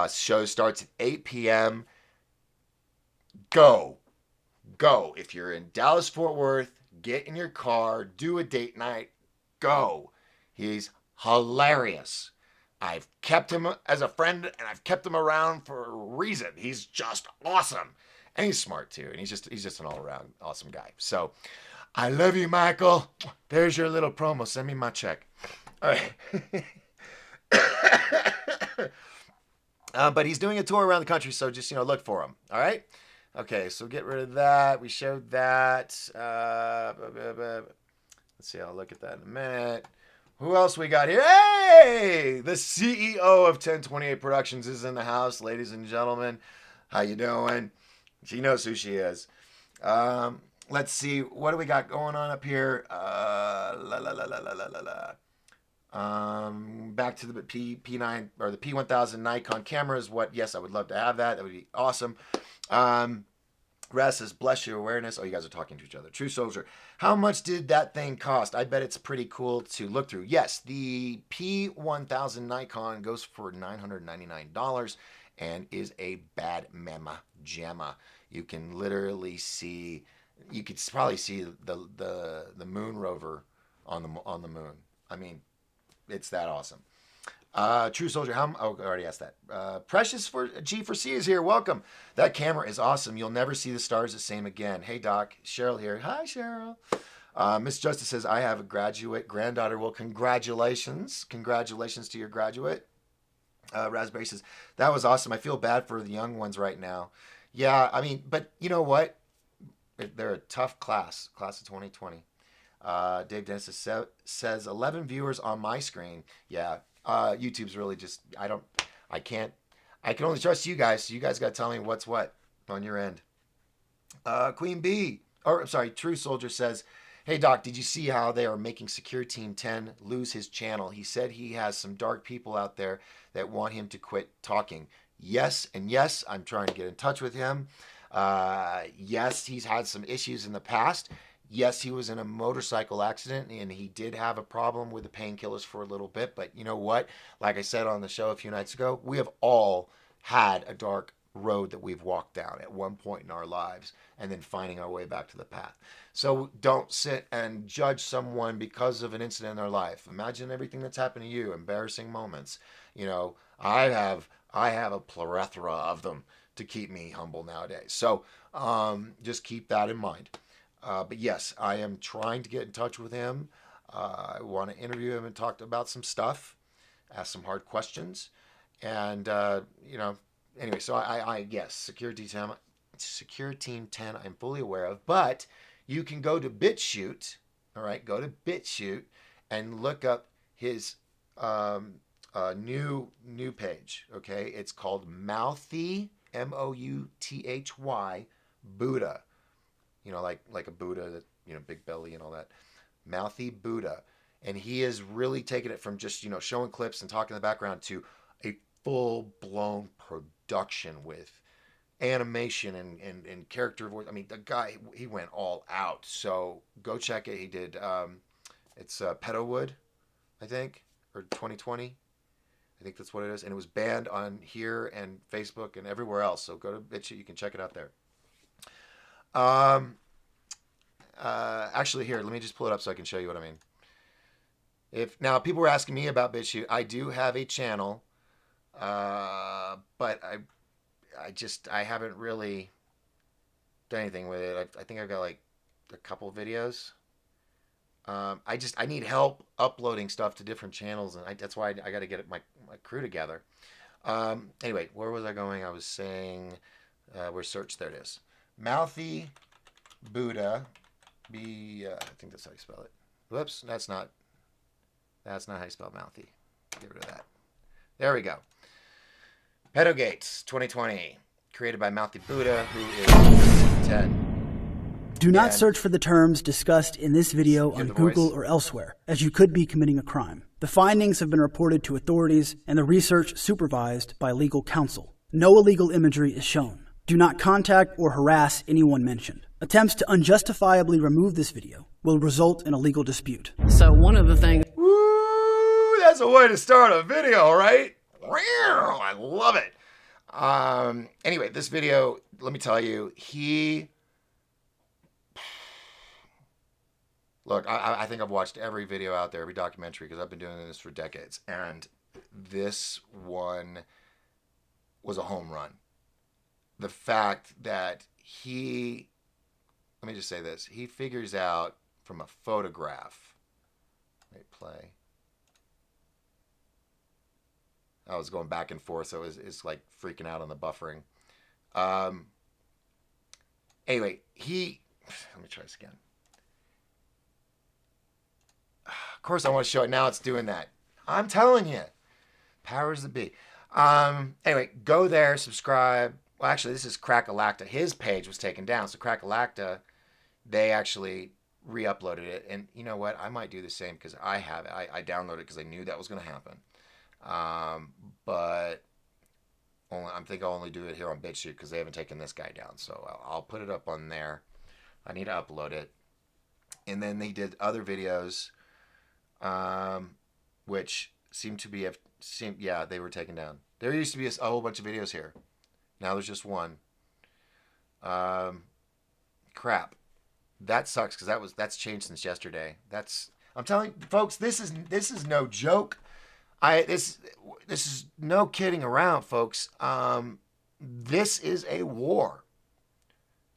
Show starts at 8 p.m. Go. If you're in Dallas-Fort Worth, get in your car, do a date night, go. He's hilarious. I've kept him as a friend, and I've kept him around for a reason. He's just awesome. And he's smart too, and he's just an all-around awesome guy. So, I love you, Michael. There's your little promo. Send me my check. All right. But he's doing a tour around the country, so just, look for him. All right? Okay, so get rid of that. We showed that. Let's see. I'll look at that in a minute. Who else we got here? Hey! The CEO of 1028 Productions is in the house, ladies and gentlemen. How you doing? She knows who she is. Let's see. What do we got going on up here? Back to the P9 or the P1000 Nikon cameras. Yes, I would love to have that. That would be awesome. Res says, bless your awareness. Oh, you guys are talking to each other. True Soldier. How much did that thing cost? I bet it's pretty cool to look through. Yes, the P1000 Nikon goes for $999 and is a bad mama jamma. You can literally see, you could probably see the moon rover on the moon. I mean, it's that awesome. True Soldier, I already asked that. Precious for G4C is here. Welcome. That camera is awesome. You'll never see the stars the same again. Hey, Doc. Cheryl here. Hi, Cheryl. Miss Justice says, I have a graduate granddaughter. Well, congratulations. Congratulations to your graduate. Raspberry says, that was awesome. I feel bad for the young ones right now. Yeah, I mean, but you know what? They're a tough class of 2020. Dave Dennis says 11 viewers on my screen. Yeah, YouTube's really just, I can only trust you guys. So you guys got to tell me what's what on your end. Queen B, or I'm sorry, True Soldier says, hey Doc, did you see how they are making Secure Team 10 lose his channel? He said he has some dark people out there that want him to quit talking. Yes, and yes, I'm trying to get in touch with him. Yes, he's had some issues in the past. Yes, he was in a motorcycle accident and he did have a problem with the painkillers for a little bit. But you know what? Like I said on the show a few nights ago, we have all had a dark road that we've walked down at one point in our lives and then finding our way back to the path. So don't sit and judge someone because of an incident in their life. Imagine everything that's happened to you, embarrassing moments. I have a plethora of them to keep me humble nowadays. So just keep that in mind. But yes, I am trying to get in touch with him. I want to interview him and talk about some stuff, ask some hard questions. And, anyway, so yes, Secure Team 10, I'm fully aware of. But you can go to BitChute, all right, go to BitChute and look up his new page, okay? It's called Mouthy, Mouthy, Buddha. like a Buddha, that big belly and all that. Mouthy Buddha, and he has really taken it from just showing clips and talking in the background to a full blown production with animation and character voice. I mean, the guy, he went all out. So go check it. He did. It's Pedowood, I think, or 2020. I think that's what it is, and it was banned on here and Facebook and everywhere else. So go to BitChute. You can check it out there. Actually, here, let me just pull it up so I can show you what I mean. If now people were asking me about BitChute, I do have a channel, but I haven't really done anything with it. I think I've got like a couple videos. I need help uploading stuff to different channels, and that's why I got to get my crew together. Anyway, where was I going? I was saying, where search, there it is. Mouthy Buddha, I think that's how you spell it. Whoops, that's not how you spell mouthy. Get rid of that. There we go. Pedogates 2020, created by Mouthy Buddha, who is 10. Do not search for the terms discussed in this video on Google or elsewhere, as you could be committing a crime. The findings have been reported to authorities and the research supervised by legal counsel. No illegal imagery is shown. Do not contact or harass anyone mentioned. Attempts to unjustifiably remove this video will result in a legal dispute. So one of the things... Woo! That's a way to start a video, right? I love it. Anyway, this video, let me tell you, Look, I think I've watched every video out there, every documentary, because I've been doing this for decades. And this one was a home run. The fact that let me just say this, he figures out from a photograph. Wait, play. I was going back and forth, so it's like freaking out on the buffering. Anyway, let me try this again. Of course, I want to show it. Now it's doing that. I'm telling you. Powers that be. Anyway, go there, subscribe. Well, actually, this is Crack-A-Lacta. His page was taken down. So Crack-A-Lacta, they actually re-uploaded it. And you know what? I might do the same because I have it. I downloaded it because I knew that was going to happen. But I think I'll only do it here on BitChute because they haven't taken this guy down. So I'll put it up on there. I need to upload it. And then they did other videos, which seem to be they were taken down. There used to be a whole bunch of videos here. Now there's just one. Crap. That sucks because that's changed since yesterday. I'm telling you, folks, this is no joke. This is no kidding around, folks. This is a war.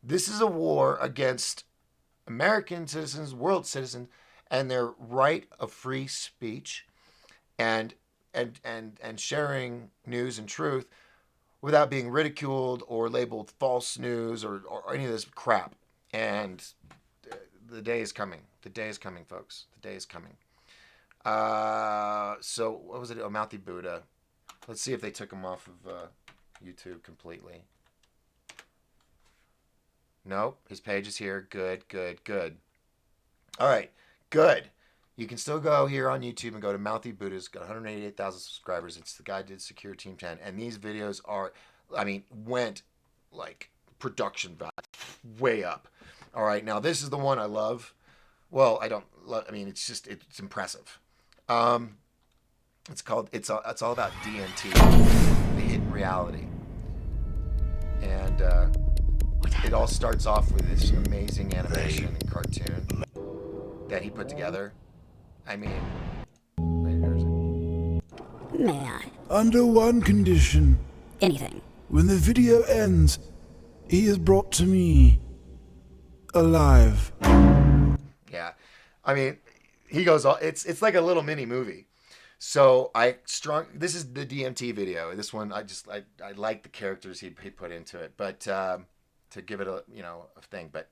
This is a war against American citizens, world citizens, and their right of free speech and sharing news and truth without being ridiculed or labeled false news or any of this crap. And the day is coming. The day is coming, folks. The day is coming. So what was it? Oh, Mouthy Buddha. Let's see if they took him off of YouTube completely. Nope. His page is here. Good, good, good. All right. Good. You can still go here on YouTube and go to Mouthy Buddha. It's got 188,000 subscribers. It's the guy who did Secure Team 10. And these videos went like production value way up. All right. Now, this is the one I love. Well, I don't love, it's impressive. It's all about DNT, the hidden reality. And it all starts off with this amazing animation and cartoon that he put together. Wait, where is it? May I? Under one condition. Anything. When the video ends, he is brought to me alive. Yeah. He goes, it's like a little mini movie. So this is the DMT video. This one, I like the characters he put into it, but to give it a thing. But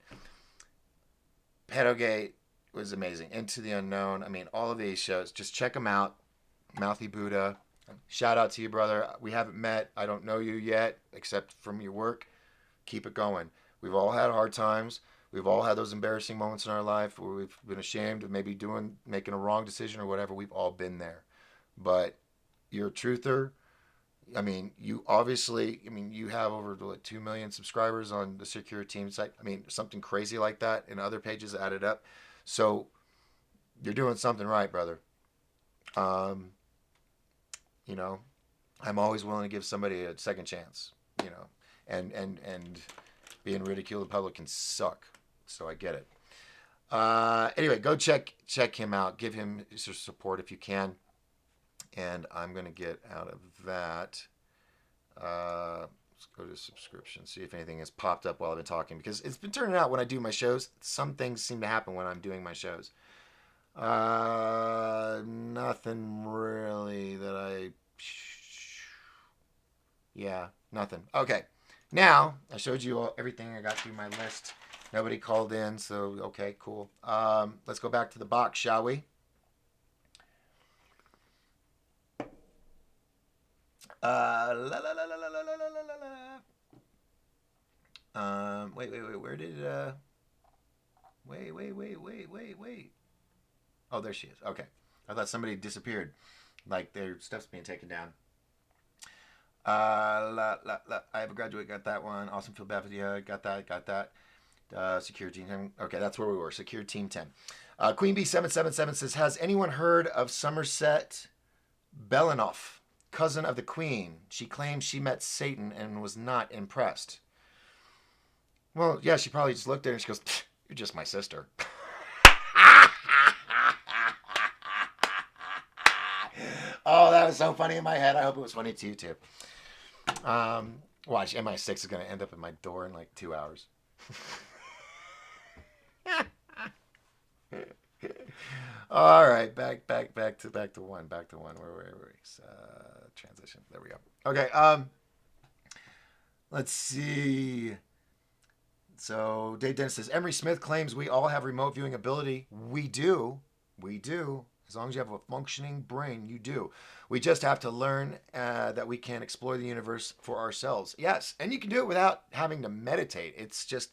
Pedogate was amazing. Into the Unknown. All of these shows, just check them out. Mouthy Buddha. Shout out to you, brother. We haven't met. I don't know you yet, except from your work. Keep it going. We've all had hard times. We've all had those embarrassing moments in our life where we've been ashamed of maybe making a wrong decision or whatever. We've all been there. But you're a truther. I mean, you obviously, you have over 2 million subscribers on the Secure Team site. I mean, something crazy like that, and other pages added up. So you're doing something right, brother. Um, you know, I'm always willing to give somebody a second chance, and being ridiculed in public can suck. So I get it. Anyway, go check him out. Give him your support if you can. And I'm going to get out of that. Let's go to subscription, see if anything has popped up while I've been talking. Because it's been turning out when I do my shows, some things seem to happen when I'm doing my shows. Nothing really that yeah, nothing. Okay. Now, I showed you everything I got through my list. Nobody called in, so okay, cool. Let's go back to the box, shall we? Wait. Where did wait. Oh, there she is. Okay. I thought somebody disappeared. Like their stuff's being taken down. I have a graduate, got that one. Awesome, feel bad for you. Got that. Secure Team 10. Okay, that's where we were. Secure Team 10. Queen B777 says, has anyone heard of Somerset Belanoff, cousin of the Queen? She claims she met Satan and was not impressed. Well, yeah, she probably just looked at her and she goes, you're just my sister. Oh, that was so funny in my head. I hope it was funny to you, too. Watch, MI6 is going to end up at my door in like 2 hours. All right, back to one. Where were we? Transition. There we go. Okay. Let's see. So Dave Dennis says Emery Smith claims we all have remote viewing ability. We do. As long as you have a functioning brain, you do. We just have to learn that we can explore the universe for ourselves. Yes, and you can do it without having to meditate. It's just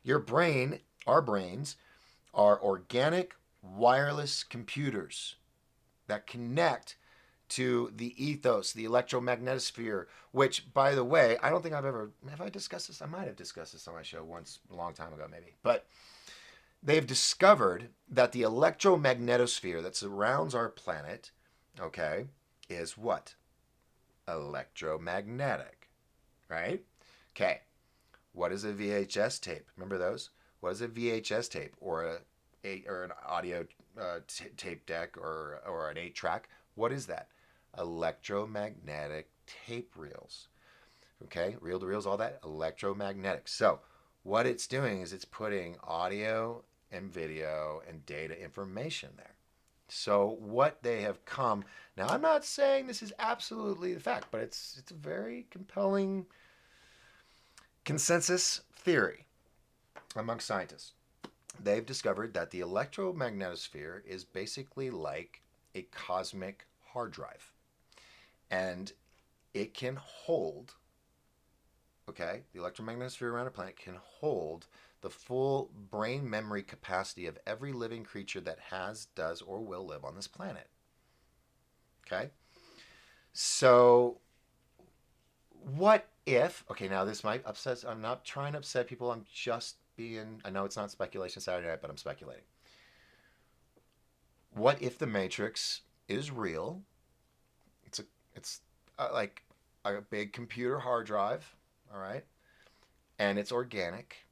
your brain, our brains, are organic wireless computers that connect to the ethos, the electromagnetosphere, which, by the way, I don't think have I discussed this? I might have discussed this on my show once, a long time ago maybe. But they've discovered that the electromagnetosphere that surrounds our planet, okay, is what? Electromagnetic, right? Okay. What is a VHS tape? Remember those? What is a VHS tape or an audio tape deck or an 8-track? What is that? Electromagnetic tape reels. Okay, reel to reels, all that electromagnetic. So what it's doing is it's putting audio and video and data information there. So what they have come, now I'm not saying this is absolutely the fact, but it's a very compelling consensus theory amongst scientists. They've discovered that the electromagnetosphere is basically like a cosmic hard drive. And it can hold, okay, the electromagnetosphere around a planet can hold the full brain memory capacity of every living creature that has, does, or will live on this planet. Okay? So, what if, okay, now this might upset, I'm not trying to upset people, I'm just being, I know it's not speculation Saturday night, but I'm speculating. What if the Matrix is real? It's like a big computer hard drive, all right? And it's organic,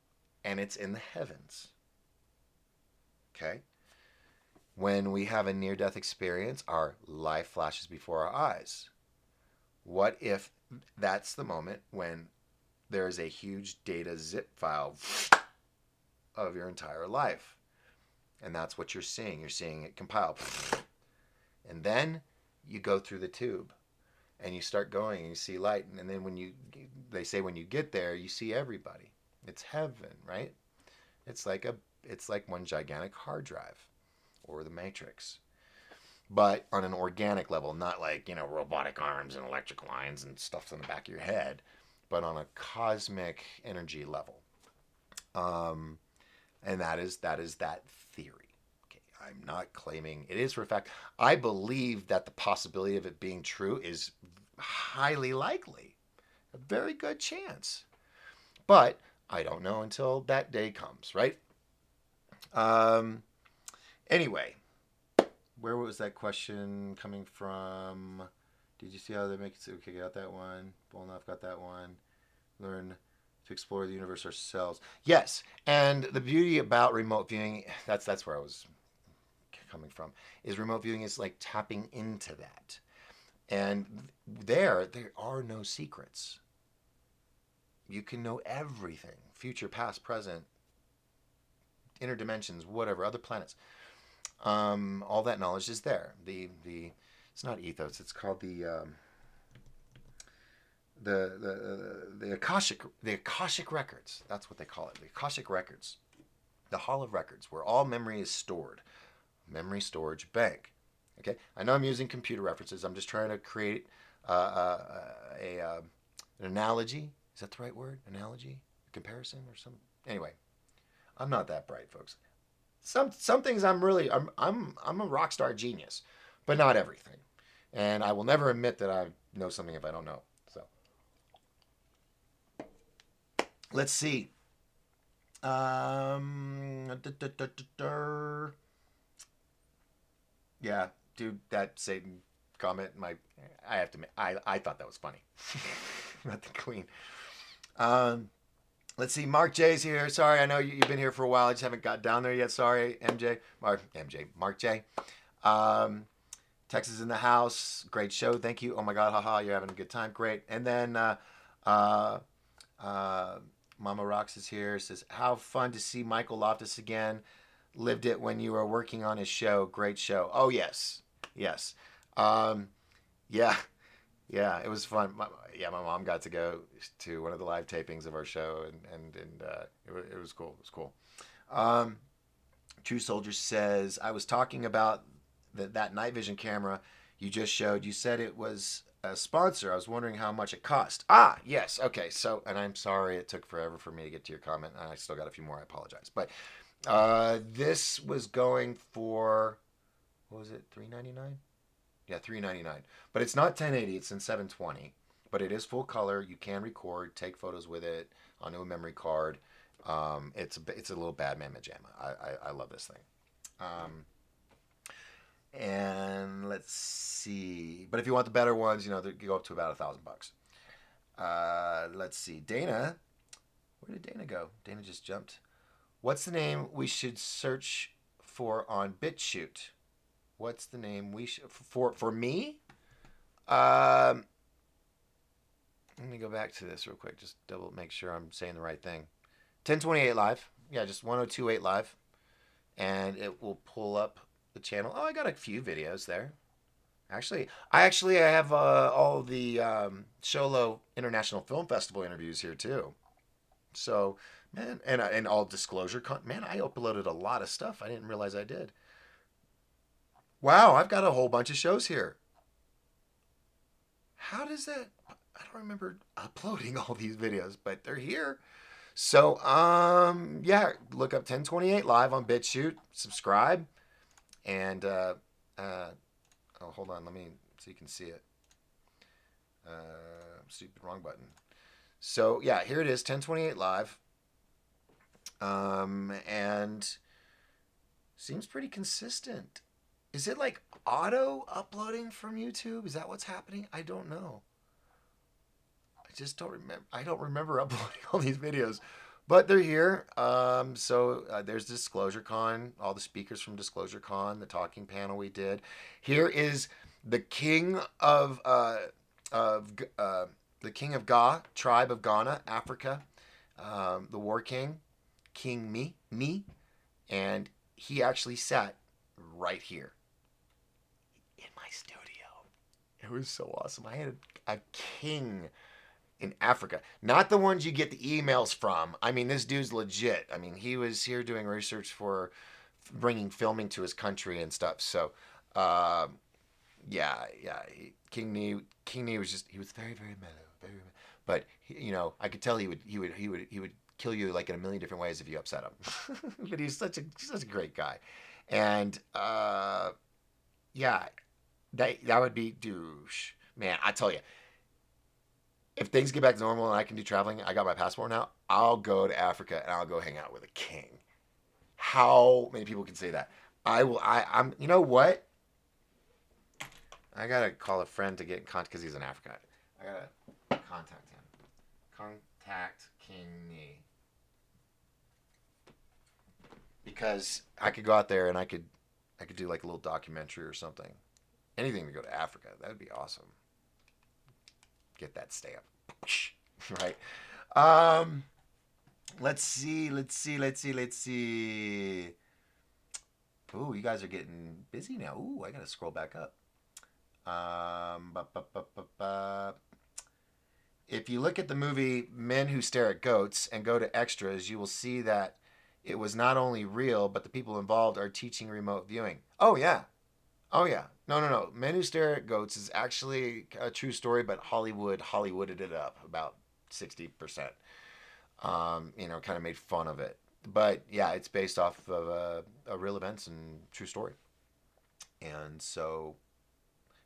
and it's in the heavens. Okay? When we have a near-death experience, our life flashes before our eyes. What if that's the moment when there is a huge data zip file of your entire life? And that's what you're seeing. You're seeing it compile. And then you go through the tube. And you start going and you see light. And then they say when you get there, you see everybody. It's heaven, right? It's like one gigantic hard drive or the Matrix. But on an organic level, not like, robotic arms and electric lines and stuff on the back of your head, but on a cosmic energy level. and that is that theory. Okay, I'm not claiming it is for a fact. I believe that the possibility of it being true is highly likely, a very good chance, but I don't know until that day comes, right? Anyway, where was that question coming from? Did you see how they make it? Okay, got that one. Bolnoff got that one. Learn to explore the universe ourselves. Yes, and the beauty about remote viewing, that's where I was coming from, is remote viewing is like tapping into that. And there are no secrets. You can know everything, future, past, present, interdimensions, whatever, other planets. All that knowledge is there. The it's not ethos. It's called the Akashic records. That's what they call it. The Akashic records, the Hall of Records, where all memory is stored. Memory storage bank. Okay, I know I'm using computer references. I'm just trying to create an analogy. Is that the right word? Analogy, comparison, or something. Anyway, I'm not that bright, folks. Some things I'm a rock star genius, but not everything. And I will never admit that I know something if I don't know. So let's see. Yeah, dude, that Satan comment. I have to admit, I thought that was funny. Not the Queen. Let's see. Mark J's here. Sorry, I know you've been here for a while. I just haven't got down there yet. Sorry, Mark J. Texas in the house. Great show. Thank you. Oh my God, haha, you're having a good time. Great. And then Mama Rocks is here. Says, how fun to see Michael Loftus again. Lived it when you were working on his show. Great show. Oh yes. Yeah. Yeah, it was fun. My mom got to go to one of the live tapings of our show, and it was cool. It was cool. True Soldier says, I was talking about that night vision camera you just showed. You said it was a sponsor. I was wondering how much it cost. Ah, yes. Okay. So, and I'm sorry it took forever for me to get to your comment. I still got a few more. I apologize. But this was going for, what was it, $3.99? Yeah, $3.99. But it's not 1080. It's in 720. But it is full color. You can record, take photos with it onto a memory card. It's a little Batman pajama. I love this thing. And let's see. But if you want the better ones, they go up to about $1,000. Let's see. Dana, where did Dana go? Dana just jumped. What's the name we should search for on BitChute? What's the name we should for me? Let me go back to this real quick. Just make sure I'm saying the right thing. 1028 live. Yeah, just 1028 live, and it will pull up the channel. Oh, I got a few videos there. I have all the Sholo International Film Festival interviews here too. So, man, and all disclosure man, I uploaded a lot of stuff. I didn't realize I did. Wow, I've got a whole bunch of shows here. How does that? I don't remember uploading all these videos, but they're here. So, yeah, look up 1028 live on BitChute, subscribe, and hold on, let me so you can see it. Stupid wrong button. So yeah, here it is, 1028 live, and seems pretty consistent. Is it like auto uploading from YouTube? Is that what's happening? I don't know. I just don't remember. I don't remember uploading all these videos, but they're here. So there's Disclosure Con, all the speakers from Disclosure Con, the talking panel we did. Here is the king of the king of Ga, tribe of Ghana, Africa, the war king, King Me, and he actually sat right here in my studio. It was so awesome. I had a king in Africa, not the ones you get the emails from. I mean, this dude's legit. I mean, he was here doing research for bringing filming to his country and stuff. So, yeah. King Nee was just, he was very, very mellow, very, but I could tell he would kill you like in a million different ways if you upset him. But he's such a great guy. And yeah, that would be douche. Man, I tell you, if things get back to normal and I can do traveling, I got my passport now, I'll go to Africa and I'll go hang out with a king. How many people can say that? I'm, you know what? I gotta call a friend to get in contact because he's in Africa. I gotta contact him. Contact Kingy. Because I could go out there and I could do like a little documentary or something. Anything to go to Africa. That would be awesome. Get that stamp. Right. Let's see. Ooh, you guys are getting busy now. Ooh, I gotta scroll back up. If you look at the movie Men Who Stare at Goats and go to extras, you will see that it was not only real, but the people involved are teaching remote viewing. Oh yeah. No. Men Who Stare at Goats is actually a true story, but Hollywooded it up about 60%. Kind of made fun of it. But yeah, it's based off of a real events and true story. And so,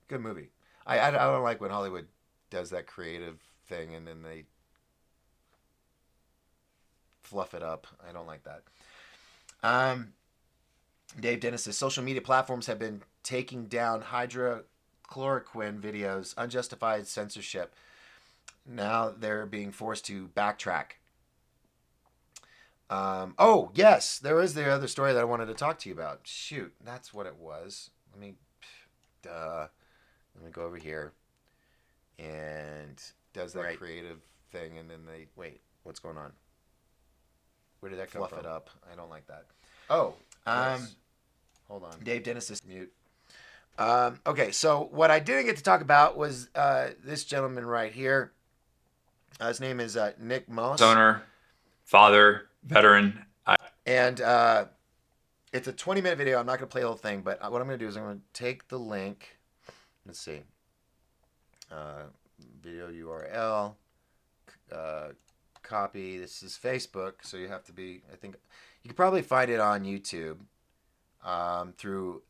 good movie. I don't like when Hollywood does that creative thing and then they fluff it up. I don't like that. Dave Dennis says social media platforms have been taking down hydrochloroquine videos, unjustified censorship. Now they're being forced to backtrack. Oh, yes, there is the other story that I wanted to talk to you about. Shoot, that's what it was. Let me go over here. And does that creative thing, and then they... Wait, what's going on? Where did that come from? Fluff it up. I don't like that. Oh, yes. Hold on. Dave Dennis is mute. Okay, so what I didn't get to talk about was this gentleman right here. His name is Nick Moss. Owner, father, veteran. And it's a 20-minute video. I'm not going to play the whole thing, but what I'm going to do is I'm going to take the link. Let's see. Video URL. Copy. This is Facebook, so you have to be, I think, you can probably find it on YouTube through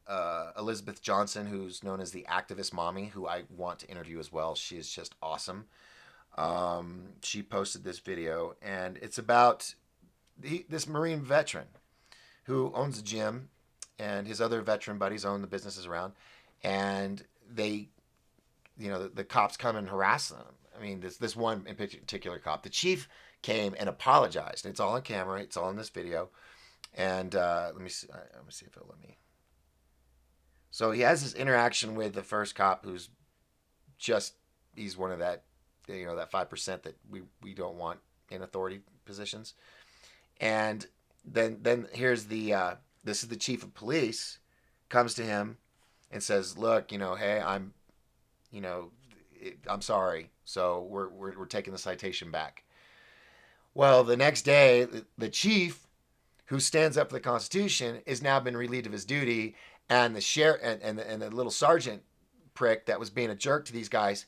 Elizabeth Johnson, who's known as the Activist Mommy, who I want to interview as well. She is just awesome. She posted this video, and it's about this Marine veteran who owns a gym, and his other veteran buddies own the businesses around, and they, the cops come and harass them. I mean, this one in particular cop, the chief came and apologized. It's all on camera. It's all in this video. And let me see. Let me see if it'll let me. So he has this interaction with the first cop, who's he's one of that, that 5% that we don't want in authority positions. And then here's this is the chief of police, comes to him and says, look, hey, I'm sorry. So we're taking the citation back. Well, the next day, the chief, who stands up for the Constitution, has now been relieved of his duty, and the sheriff and the little sergeant prick that was being a jerk to these guys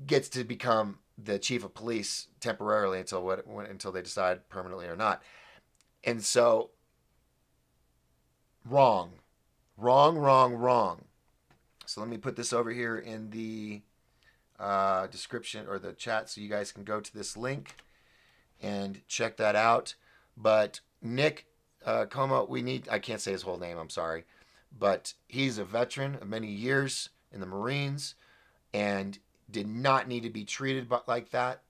gets to become the chief of police temporarily until they decide permanently or not. And so, wrong. So let me put this over here in the description or the chat so you guys can go to this link and check that out. But Nick Como, I can't say his whole name, I'm sorry, but he's a veteran of many years in the Marines and did not need to be treated like that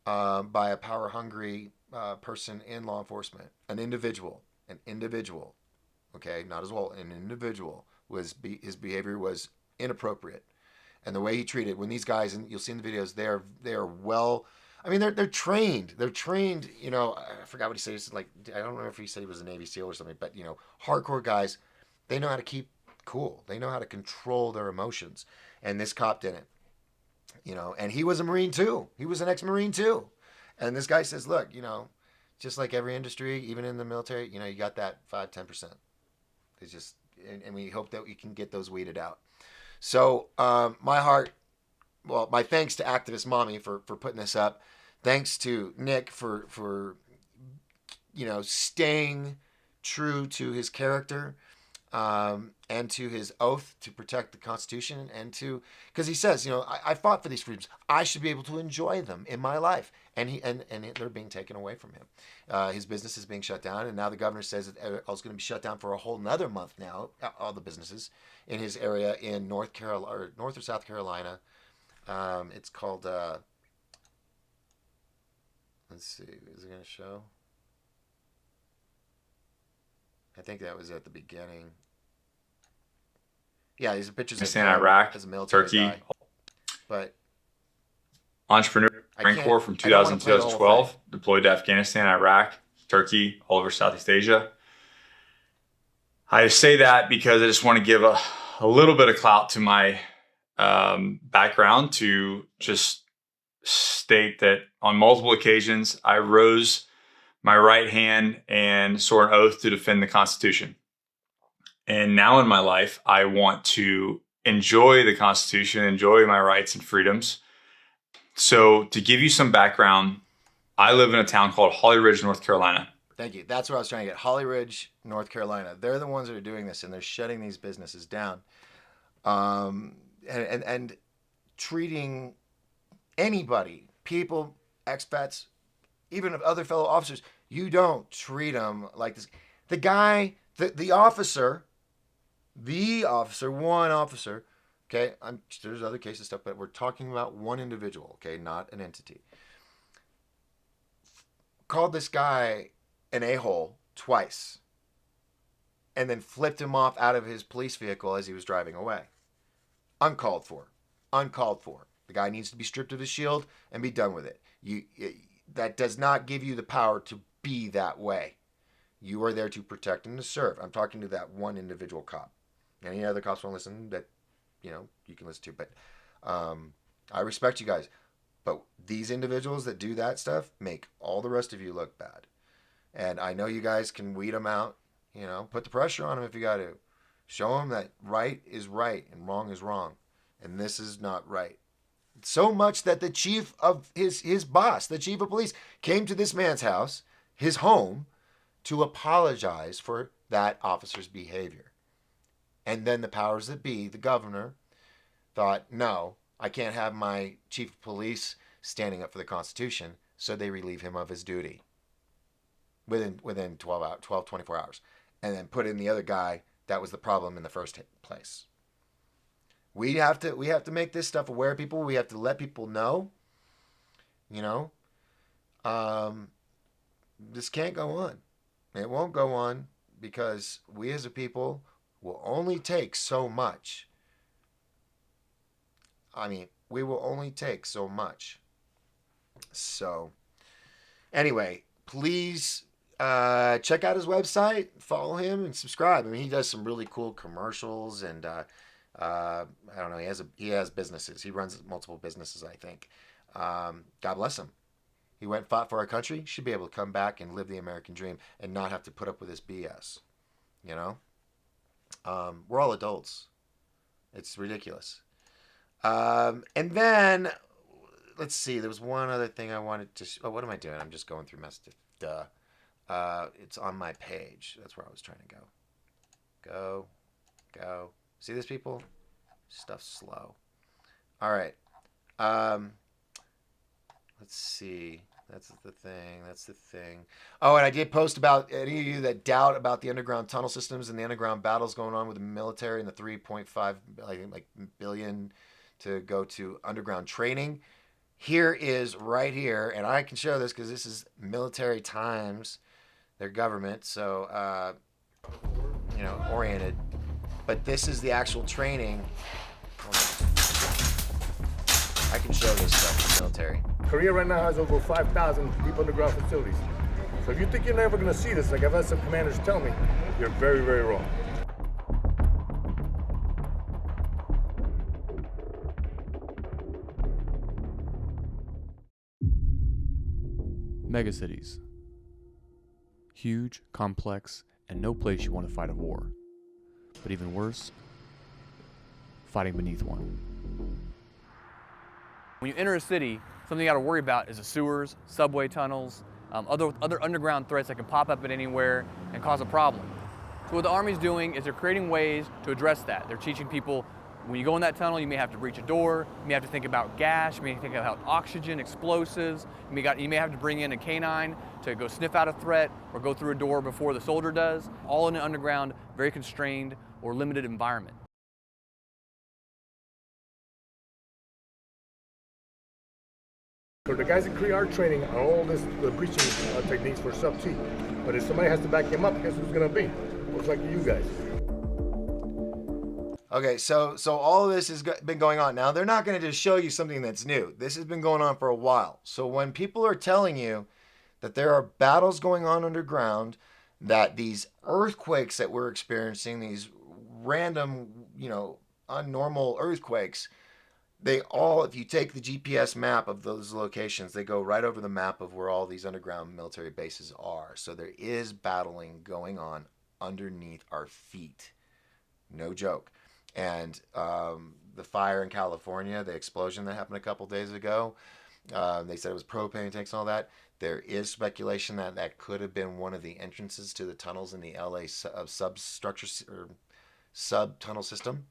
by a power-hungry person in law enforcement. An individual, okay, not as well, an individual, his behavior was inappropriate. And the way he treated, when these guys, and you'll see in the videos, they are well, I mean, they're trained. They're trained, I forgot what he said. He said, like, I don't know if he said he was a Navy SEAL or something, but, hardcore guys, they know how to keep cool. They know how to control their emotions. And this cop didn't, and he was a Marine too. He was an ex-Marine too. And this guy says, look, just like every industry, even in the military, you got that 5-10%. It's just, and we hope that we can get those weeded out. So my thanks to Activist Mommy for putting this up. Thanks to Nick for staying true to his character, and to his oath to protect the Constitution, and because he says, I fought for these freedoms. I should be able to enjoy them in my life, and they're being taken away from him. His business is being shut down, and now the governor says that it's going to be shut down for a whole another month now. All the businesses in his area in North or South Carolina. It's called. Let's see. Is it going to show? I think that was at the beginning. Yeah, these are pictures of Iraq, as a military Turkey. guy. But Entrepreneur Marine Corps from 2000 to 2012, deployed to Afghanistan, Iraq, Turkey, all over Southeast Asia. I say that because I just want to give a little bit of clout to my background, to just state that on multiple occasions I rose my right hand and swore an oath to defend the Constitution. And now in my life, I want to enjoy the Constitution, enjoy my rights and freedoms. So to give you some background, I live in a town called Holly Ridge, North Carolina. Thank you. That's where I was trying to get. Holly Ridge, North Carolina. They're the ones that are doing this, and they're shutting these businesses down, and treating anybody, people, expats, even other fellow officers. You don't treat them like this. The guy, the officer, one officer. Okay, there's other cases stuff, but we're talking about one individual. Okay, not an entity. Called this guy an a-hole twice, and then flipped him off out of his police vehicle as he was driving away. Uncalled for. Uncalled for. The guy needs to be stripped of his shield and be done with it. That does not give you the power to be that way. You are there to protect and to serve. I'm talking to that one individual cop. Any other cops won't listen, that you can listen to. But I respect you guys. But these individuals that do that stuff make all the rest of you look bad. And I know you guys can weed them out. Put the pressure on them if you got to. Show them that right is right and wrong is wrong. And this is not right. So much that the chief of his boss, the chief of police, came to this man's house, his home, to apologize for that officer's behavior. And then the powers that be, the governor, thought, no, I can't have my chief of police standing up for the Constitution, so they relieve him of his duty within 24 hours. And then put in the other guy that was the problem in the first place. We have to make this stuff aware of people. We have to let people know. This can't go on. It won't go on because we as a people will only take so much. We will only take so much. So, anyway, please check out his website, follow him, and subscribe. He does some really cool commercials, and I don't know. He has businesses. He runs multiple businesses, I think. God bless him. He went and fought for our country. Should be able to come back and live the American dream and not have to put up with this BS. We're all adults. It's ridiculous. And then let's see. There was one other thing I wanted to. What am I doing? I'm just going through messages. Duh. It's on my page. That's where I was trying to go. Go. See this, people? Stuff's slow. All right. Let's see. That's the thing. Oh, and I did post about any of you that doubt about the underground tunnel systems and the underground battles going on with the military and the 3.5 billion to go to underground training. Here is right here, and I can show this because this is Military Times, their government, so oriented. But this is the actual training. I can show this stuff in the military. Korea right now has over 5,000 deep underground facilities. So if you think you're never going to see this, like I've had some commanders tell me, you're very, very wrong. Megacities. Huge, complex, and no place you want to fight a war. But even worse, fighting beneath one. When you enter a city, something you got to worry about is the sewers, subway tunnels, other underground threats that can pop up at anywhere and cause a problem. So what the Army's doing is they're creating ways to address that. They're teaching people, when you go in that tunnel, you may have to breach a door, you may have to think about gas, you may think about oxygen, explosives, you may have to bring in a canine to go sniff out a threat or go through a door before the soldier does, all in an underground, very constrained or limited environment. So the guys in Cree are training on all the breaching techniques for sub-T. But if somebody has to back him up, guess who's going to be? Looks like you guys. Okay, so all of this has been going on. Now, they're not going to just show you something that's new. This has been going on for a while. So when people are telling you that there are battles going on underground, that these earthquakes that we're experiencing, these random, unnormal earthquakes, they all, if you take the GPS map of those locations, they go right over the map of where all these underground military bases are. So there is battling going on underneath our feet. No joke. And the fire in California, the explosion that happened a couple days ago, they said it was propane tanks and all that. There is speculation that that could have been one of the entrances to the tunnels in the LA substructure or sub-tunnel system.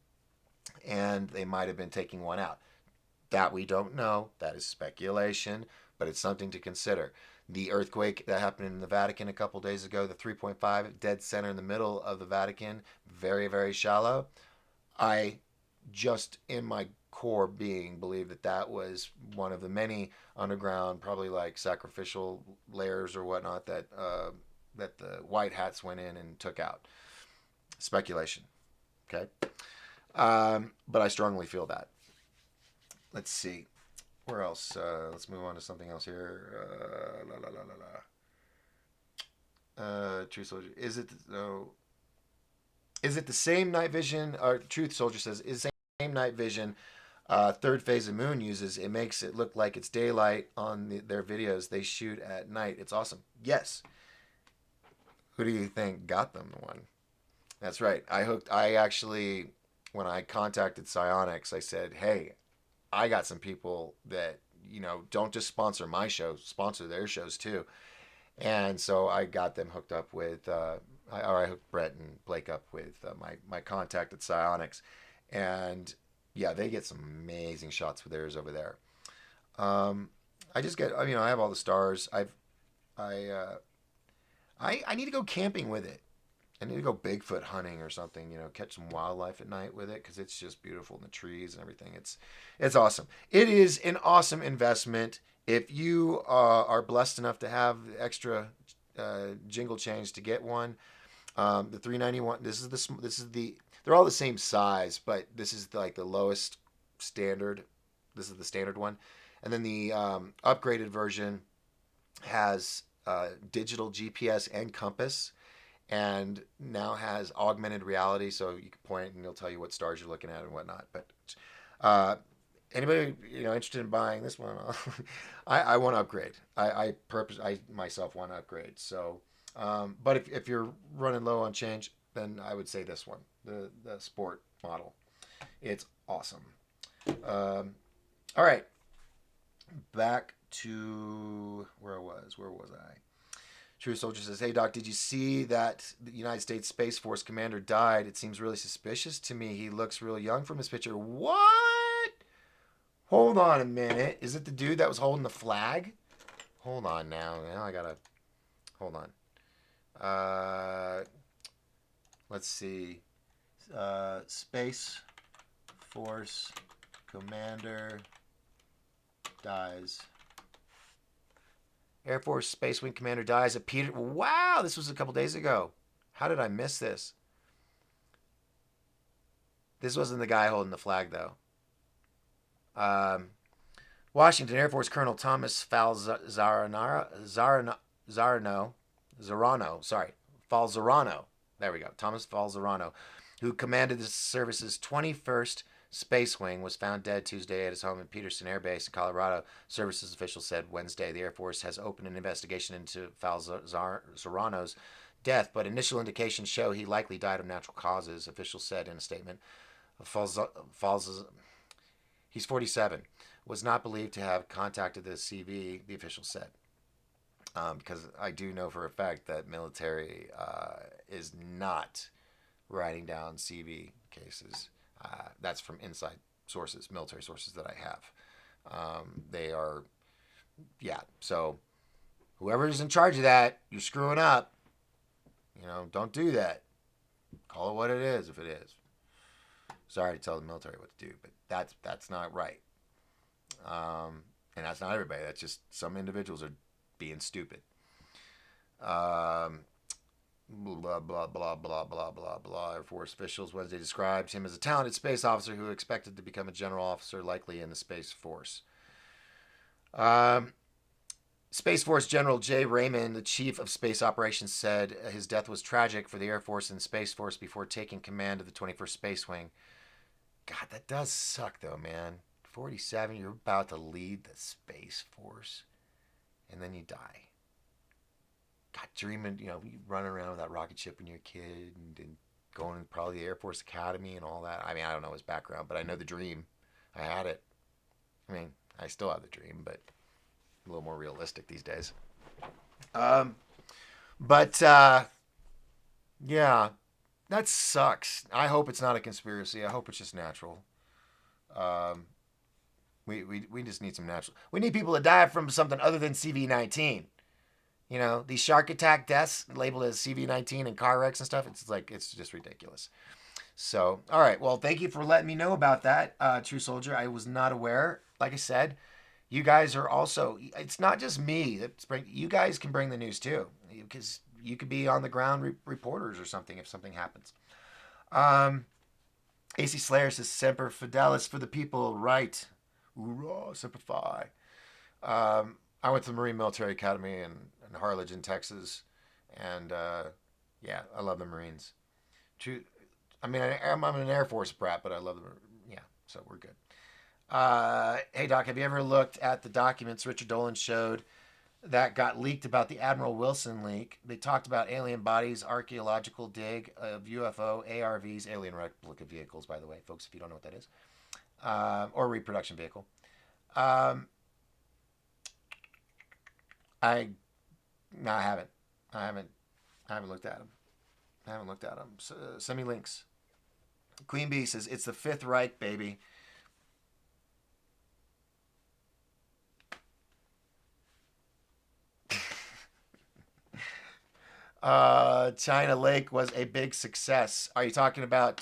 And they might have been taking one out. That we don't know. That is speculation, but it's something to consider. The earthquake that happened in the Vatican a couple days ago, the 3.5, dead center in the middle of the Vatican, very, very shallow. I just, in my core being, believe that that was one of the many underground, probably like sacrificial layers or whatnot that the white hats went in and took out. Speculation. Okay. But I strongly feel that. Let's see. Where else? Let's move on to something else here. True Soldier. Is it the same night vision? Or Truth Soldier says, is the same night vision third phase of Moon uses? It makes it look like it's daylight on their videos they shoot at night. It's awesome. Yes. Who do you think got them the one? That's right. I actually, when I contacted Psionics, I said, hey, I got some people that, don't just sponsor my show, sponsor their shows too. And so I got them hooked up with, I hooked Brett and Blake up with my contact at Psionics. And yeah, they get some amazing shots with theirs over there. I just get, I have all the stars. I need to go camping with it. I need to go Bigfoot hunting or something, catch some wildlife at night with it because it's just beautiful in the trees and everything. It's awesome. It is an awesome investment. If you are blessed enough to have extra jingle change to get one, the $391. This is the. They're all the same size, but this is like the lowest standard. This is the standard one, and then the upgraded version has digital GPS and compass. And now has augmented reality, so you can point and it'll tell you what stars you're looking at and whatnot. But anybody interested in buying this one? I want to upgrade. I myself want to upgrade. So, but if you're running low on change, then I would say this one, the sport model. It's awesome. All right, back to where was I? True Soldier says, hey, Doc, did you see that the United States Space Force commander died? It seems really suspicious to me. He looks real young from his picture. What? Hold on a minute. Is it the dude that was holding the flag? Hold on now. Now I gotta... Hold on. Let's see. Space Force commander dies. Air Force Space Wing Commander dies at Peter. Wow, this was a couple days ago. How did I miss this? This wasn't the guy holding the flag, though. Washington Air Force Colonel Thomas Falzarano. There we go. Thomas Falzarano, who commanded the service's 21st Space Wing, was found dead Tuesday at his home in Peterson Air Base in Colorado. Services officials said Wednesday the Air Force has opened an investigation into Falzarano's death, but initial indications show he likely died of natural causes, officials said in a statement. He's 47, was not believed to have contacted the CV, the official said. because I do know for a fact that military is not writing down CV cases. That's from inside sources, military sources that I have. They are, yeah. So whoever's in charge of that, you're screwing up. Don't do that. Call it what it is if it is. Sorry to tell the military what to do, but that's not right. And that's not everybody. That's just some individuals are being stupid. Blah, blah, blah, blah, blah, blah, blah, blah. Air Force officials Wednesday described him as a talented space officer who expected to become a general officer, likely in the Space Force. Space Force General Jay Raymond, the chief of space operations, said his death was tragic for the Air Force and Space Force before taking command of the 21st Space Wing. God, that does suck, though, man. 47, you're about to lead the Space Force, and then you die. God, dreaming, you running around with that rocket ship when you're a kid and going to probably the Air Force Academy and all that. I mean, I don't know his background, but I know the dream. I had it. I mean, I still have the dream, but a little more realistic these days. Yeah, that sucks. I hope it's not a conspiracy. I hope it's just natural. We just need some natural. We need people to die from something other than CV-19. These shark attack deaths labeled as CV-19 and car wrecks and stuff. It's just ridiculous. So, all right. Well, thank you for letting me know about that, True Soldier. I was not aware. Like I said, you guys are also. It's not just me. You guys can bring the news too, because you could be on the ground reporters or something if something happens. AC Slayer says Semper Fidelis for the people, right? Hoorah, Semper Fi. I went to the Marine Military Academy in Harlingen, Texas, and yeah, I love the Marines. I'm an Air Force brat, but I love them. Yeah, so we're good. Hey Doc, have you ever looked at the documents Richard Dolan showed that got leaked about the Admiral Wilson leak? They talked about alien bodies, archaeological dig of UFO, ARVs, alien replica vehicles, by the way, folks, if you don't know what that is, or reproduction vehicle. I haven't. I haven't looked at them. So, send me links. Queen Bee says it's the Fifth Reich, baby. China Lake was a big success. Are you talking about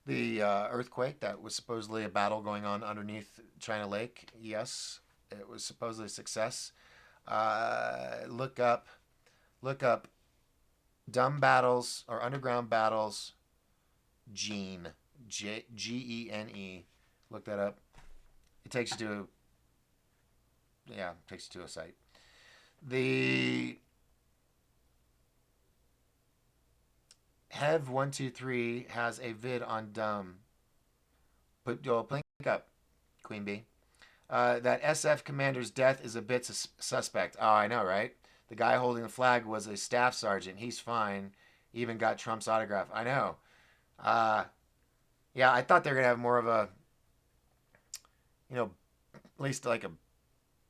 the earthquake that was supposedly a battle going on underneath China Lake? Yes, it was supposedly a success. Look up dumb battles or underground battles. Gene, Gene. Look that up. It takes you to a site. The Hev123 has a vid on dumb. Link up, Queen Bee. That SF commander's death is a bit suspect. Oh, I know, right? The guy holding the flag was a staff sergeant. He's fine. Even got Trump's autograph. I know. Yeah, I thought they were going to have more of a, at least like a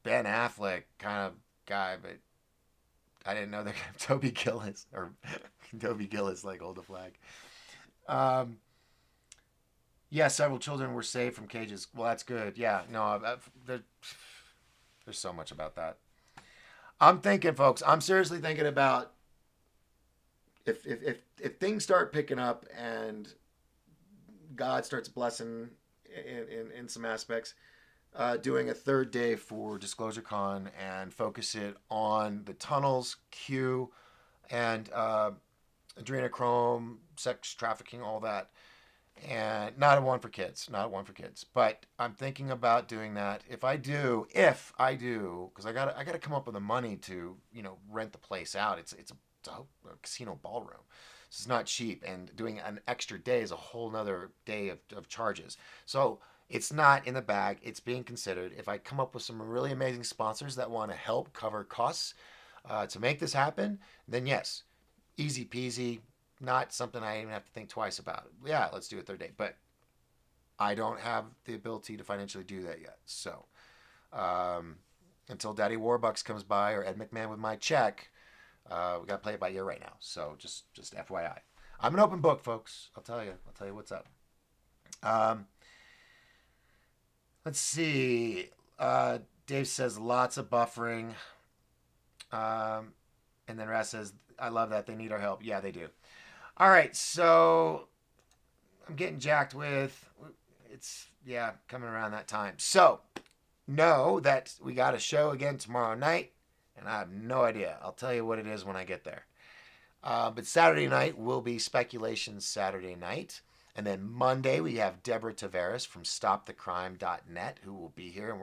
Ben Affleck kind of guy, but I didn't know they're going to have Toby Gillis, or Toby Gillis, like, hold the flag. Yeah, several children were saved from cages. Well, that's good. Yeah, no, there's so much about that. I'm thinking, folks, I'm seriously thinking about if things start picking up and God starts blessing in some aspects, doing a third day for Disclosure Con and focus it on the tunnels, Q, and adrenochrome, sex trafficking, all that. And not one for kids, but I'm thinking about doing that. If I do, because I gotta come up with the money to, rent the place out. It's a casino ballroom. So it's not cheap, and doing an extra day is a whole nother day of charges. So it's not in the bag. It's being considered. If I come up with some really amazing sponsors that want to help cover costs to make this happen, then yes, easy peasy. Not something I even have to think twice about. Yeah, let's do a third day. But I don't have the ability to financially do that yet. So, until Daddy Warbucks comes by or Ed McMahon with my check, we got to play it by ear right now. So just FYI. I'm an open book, folks. I'll tell you what's up. Let's see. Dave says lots of buffering. And then Raz says, I love that. They need our help. Yeah, they do. All right. So I'm getting jacked with, it's, yeah, coming around that time. So know that we got a show again tomorrow night, and I have no idea. I'll tell you what it is when I get there. But Saturday night will be Speculation Saturday night. And then Monday we have Deborah Tavares from StopTheCrime.net who will be here, and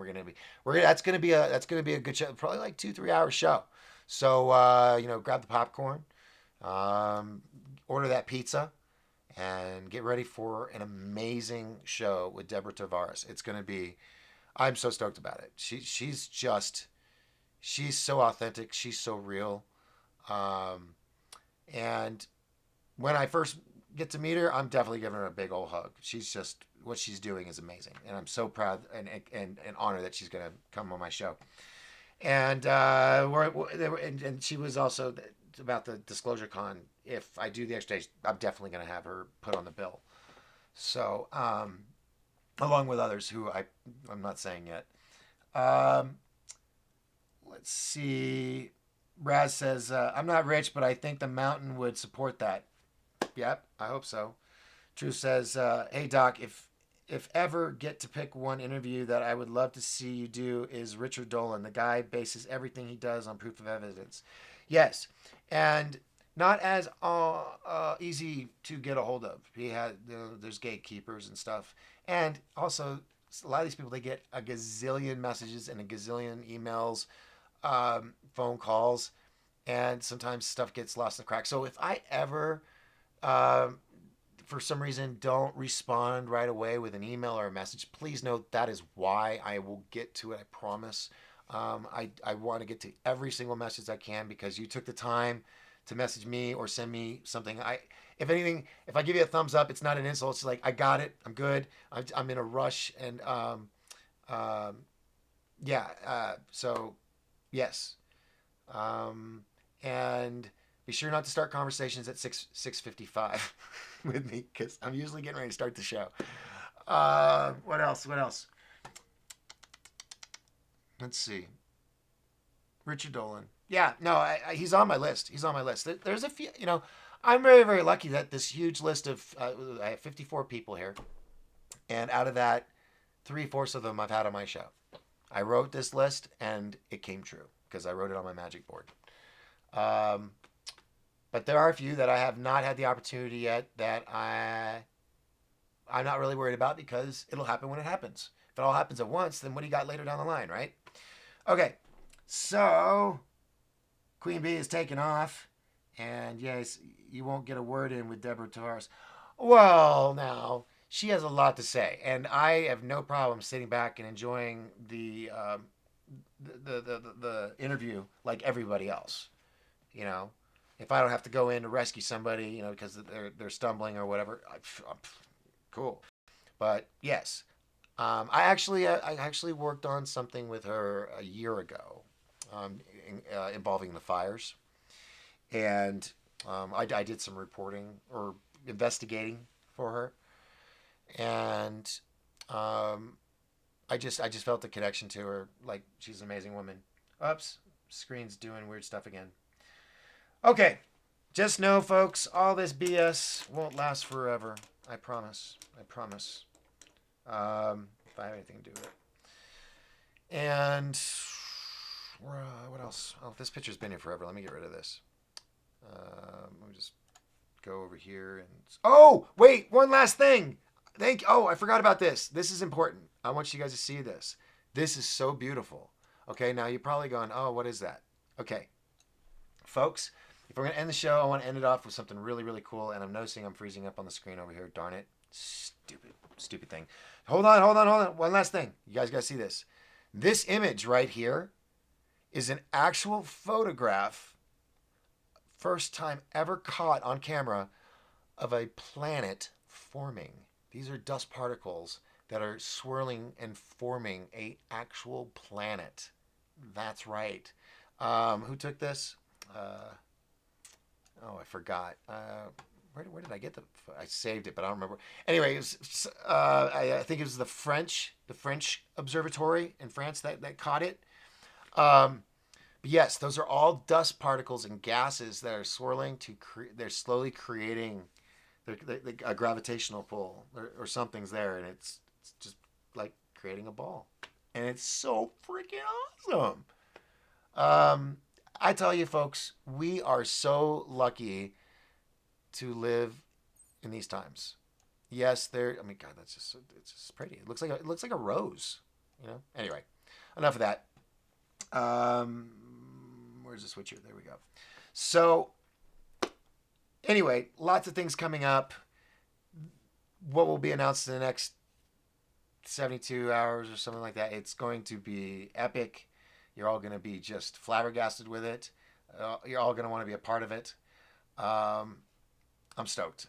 that's gonna be a good show, probably like 2-3 hour show. So grab the popcorn, order that pizza, and get ready for an amazing show with Deborah Tavares. It's gonna be, I'm so stoked about it. She's so authentic, she's so real, and when I first get to meet her, I'm definitely giving her a big old hug. She's just, what she's doing is amazing, and I'm so proud and honored that she's gonna come on my show. And and she was also about the Disclosure Con. If I do the extra days, I'm definitely gonna have her put on the bill. So along with others who I'm not saying yet. Let's see. Raz says, I'm not rich, but I think the mountain would support that. Yep, I hope so. Drew says, hey, Doc, if ever get to pick one interview that I would love to see you do is Richard Dolan. The guy bases everything he does on proof of evidence. Yes, and not as easy to get a hold of. He had, there's gatekeepers and stuff. And also, a lot of these people, they get a gazillion messages and a gazillion emails, phone calls, and sometimes stuff gets lost in the cracks. So if I ever for some reason don't respond right away with an email or a message, please note that is why. I will get to it, I promise. I want to get to every single message I can because you took the time to message me or send me something. If anything, if I give you a thumbs up, it's not an insult. It's like, I got it, I'm good, I'm in a rush, and so yes, and be sure not to start conversations at 6:55 with me because I'm usually getting ready to start the show. What else? Let's see. Richard Dolan. Yeah, no, he's on my list. There's a few, I'm very, very lucky that this huge list of, I have 54 people here. And out of that, 3/4 of them I've had on my show. I wrote this list and it came true because I wrote it on my magic board. But there are a few that I have not had the opportunity yet that I'm not really worried about because it'll happen when it happens. If it all happens at once, then what do you got later down the line, right? Okay, so Queen Bee is taking off, and yes, you won't get a word in with Deborah Tavares. Well, now, she has a lot to say, and I have no problem sitting back and enjoying the interview like everybody else, If I don't have to go in to rescue somebody, because they're stumbling or whatever, cool. But yes, I actually worked on something with her a year ago, involving the fires, and I did some reporting or investigating for her, and I just felt the connection to her. Like, she's an amazing woman. Oops, screen's doing weird stuff again. Okay, just know, folks, all this BS won't last forever. I promise. If I have anything to do with it. And what else? Oh, this picture's been here forever. Let me get rid of this. Let me just go over here and... Oh, wait, one last thing. I forgot about this. This is important. I want you guys to see this. This is so beautiful. Okay, now you're probably going, oh, what is that? Okay, folks, if we're going to end the show, I want to end it off with something really, really cool. And I'm noticing I'm freezing up on the screen over here. Darn it. Stupid thing. Hold on. One last thing. You guys got to see this. This image right here is an actual photograph, first time ever caught on camera, of a planet forming. These are dust particles that are swirling and forming an actual planet. That's right. Who took this? Oh, I forgot. Where did I get the? I saved it, but I don't remember. Anyway, it was, I think it was the French observatory in France that caught it. But yes, those are all dust particles and gases that are swirling they're slowly creating a gravitational pull or something's there, and it's just like creating a ball, and it's so freaking awesome. I tell you, folks, we are so lucky to live in these times. Yes, I mean, God, it's just pretty. It looks like a rose, you know. Anyway, enough of that. Where's the switcher? There we go. So, anyway, lots of things coming up. What will be announced in the next 72 hours or something like that? It's going to be epic. You're all going to be just flabbergasted with it. You're all going to want to be a part of it. I'm stoked.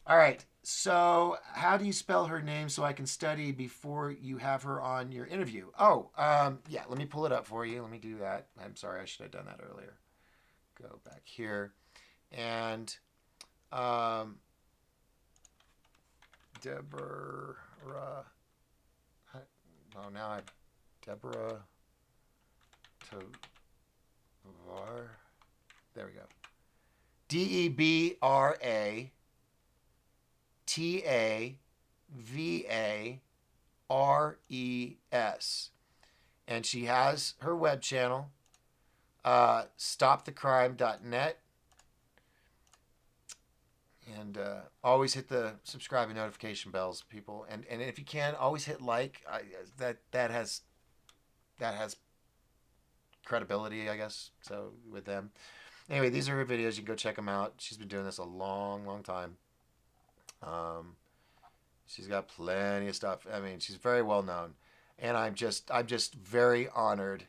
All right. So, how do you spell her name so I can study before you have her on your interview? Oh, yeah. Let me pull it up for you. Let me do that. I'm sorry. I should have done that earlier. Go back here. And Deborah. Oh, now I. Deborah Tovar. There we go. DebraTavares. And she has her web channel, stopthecrime.net. And always hit the subscribe and notification bells, people. And if you can, always hit like. That has credibility, I guess. So with them. Anyway, these are her videos. You can go check them out. She's been doing this a long, long time. She's got plenty of stuff. I mean, she's very well known, and I'm just very honored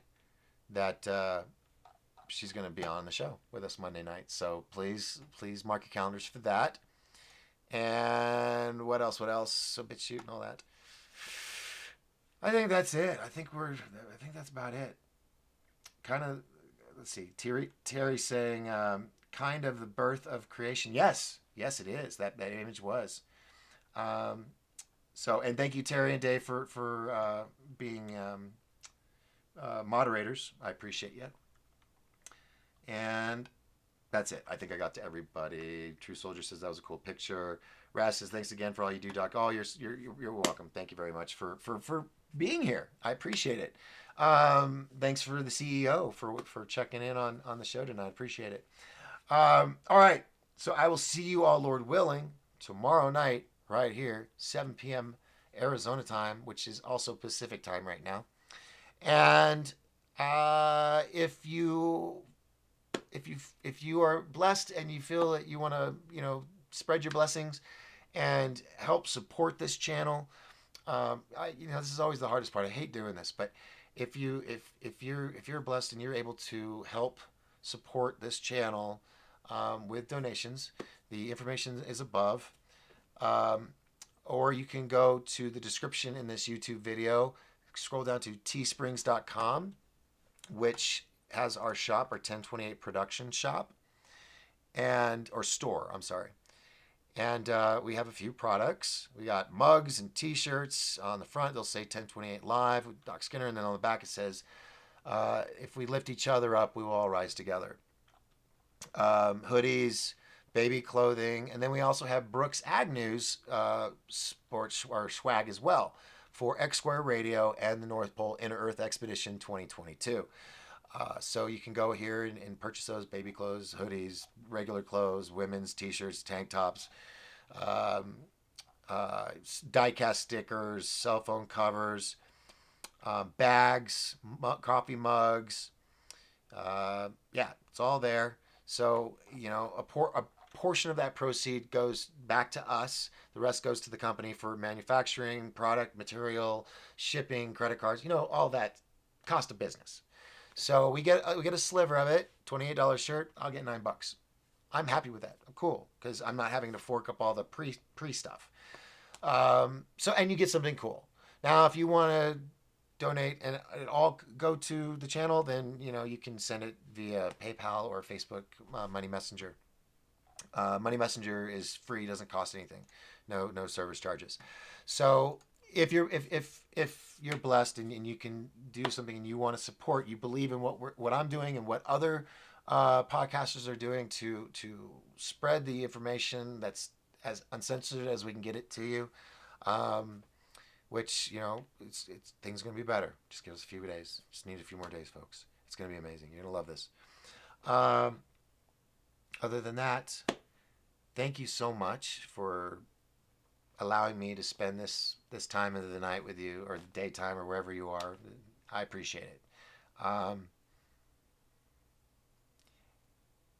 that she's going to be on the show with us Monday night. So please mark your calendars for that. And what else? So BitChute and all that. I think that's it. I think that's about it. Kind of. Let's see. Terry saying, kind of the birth of creation. Yes, it is. That image was. So, and thank you, Terry and Dave, for being moderators. I appreciate you. And that's it. I think I got to everybody. True Soldier says that was a cool picture. Raz says thanks again for all you do, Doc. Oh, you're welcome. Thank you very much for being here. I appreciate it. Thanks for the CEO for checking in on the show tonight. I appreciate it. All right. So I will see you all, Lord willing, tomorrow night right here, 7 p.m. Arizona time, which is also Pacific time right now. And if you are blessed and you feel that you want to, spread your blessings and help support this channel, this is always the hardest part. I hate doing this, but if you're blessed and you're able to help support this channel with donations, the information is above, or you can go to the description in this YouTube video, scroll down to teesprings.com, which has our shop, our 1028 production shop, or store, I'm sorry. And we have a few products. We got mugs and t-shirts. On the front, they'll say 1028 Live with Doc Skinner. And then on the back, it says, if we lift each other up, we will all rise together. Hoodies, baby clothing. And then we also have Brooks Agnew's sports or swag as well for X Square Radio and the North Pole Inner Earth Expedition 2022. So you can go here and purchase those baby clothes, hoodies, regular clothes, women's t-shirts, tank tops, die-cast stickers, cell phone covers, bags, coffee mugs. It's all there. So, a portion of that proceed goes back to us. The rest goes to the company for manufacturing, product, material, shipping, credit cards, all that cost of business. So we get a sliver of it, $28 shirt. I'll get $9. I'm happy with that. I'm cool because I'm not having to fork up all the pre stuff. And you get something cool. Now, if you want to donate and it all go to the channel, then you can send it via PayPal or Facebook Money Messenger. Money Messenger is free, doesn't cost anything, no service charges. So if you're blessed and you can do something and you want to support, you believe in what I'm doing and what other podcasters are doing to spread the information that's as uncensored as we can get it to you. Which it's things are gonna be better. Just give us a few days. Just need a few more days, folks. It's gonna be amazing. You're gonna love this. Other than that, thank you so much for allowing me to spend this time of the night with you, or the daytime, or wherever you are. I appreciate it.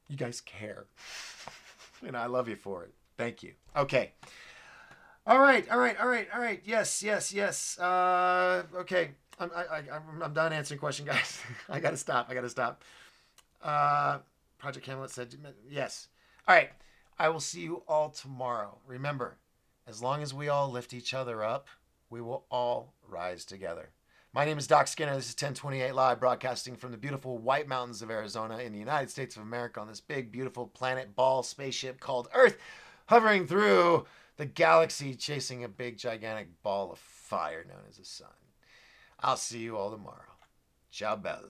You guys care, and I love you for it. Thank you. Okay. All right. Yes. Okay. I'm done answering questions, guys. I gotta stop. Project Hamlet said yes. All right. I will see you all tomorrow. Remember, as long as we all lift each other up, we will all rise together. My name is Doc Skinner. This is 1028 Live, broadcasting from the beautiful White Mountains of Arizona in the United States of America on this big, beautiful planet ball spaceship called Earth, hovering through the galaxy, chasing a big, gigantic ball of fire known as the sun. I'll see you all tomorrow. Ciao, bella.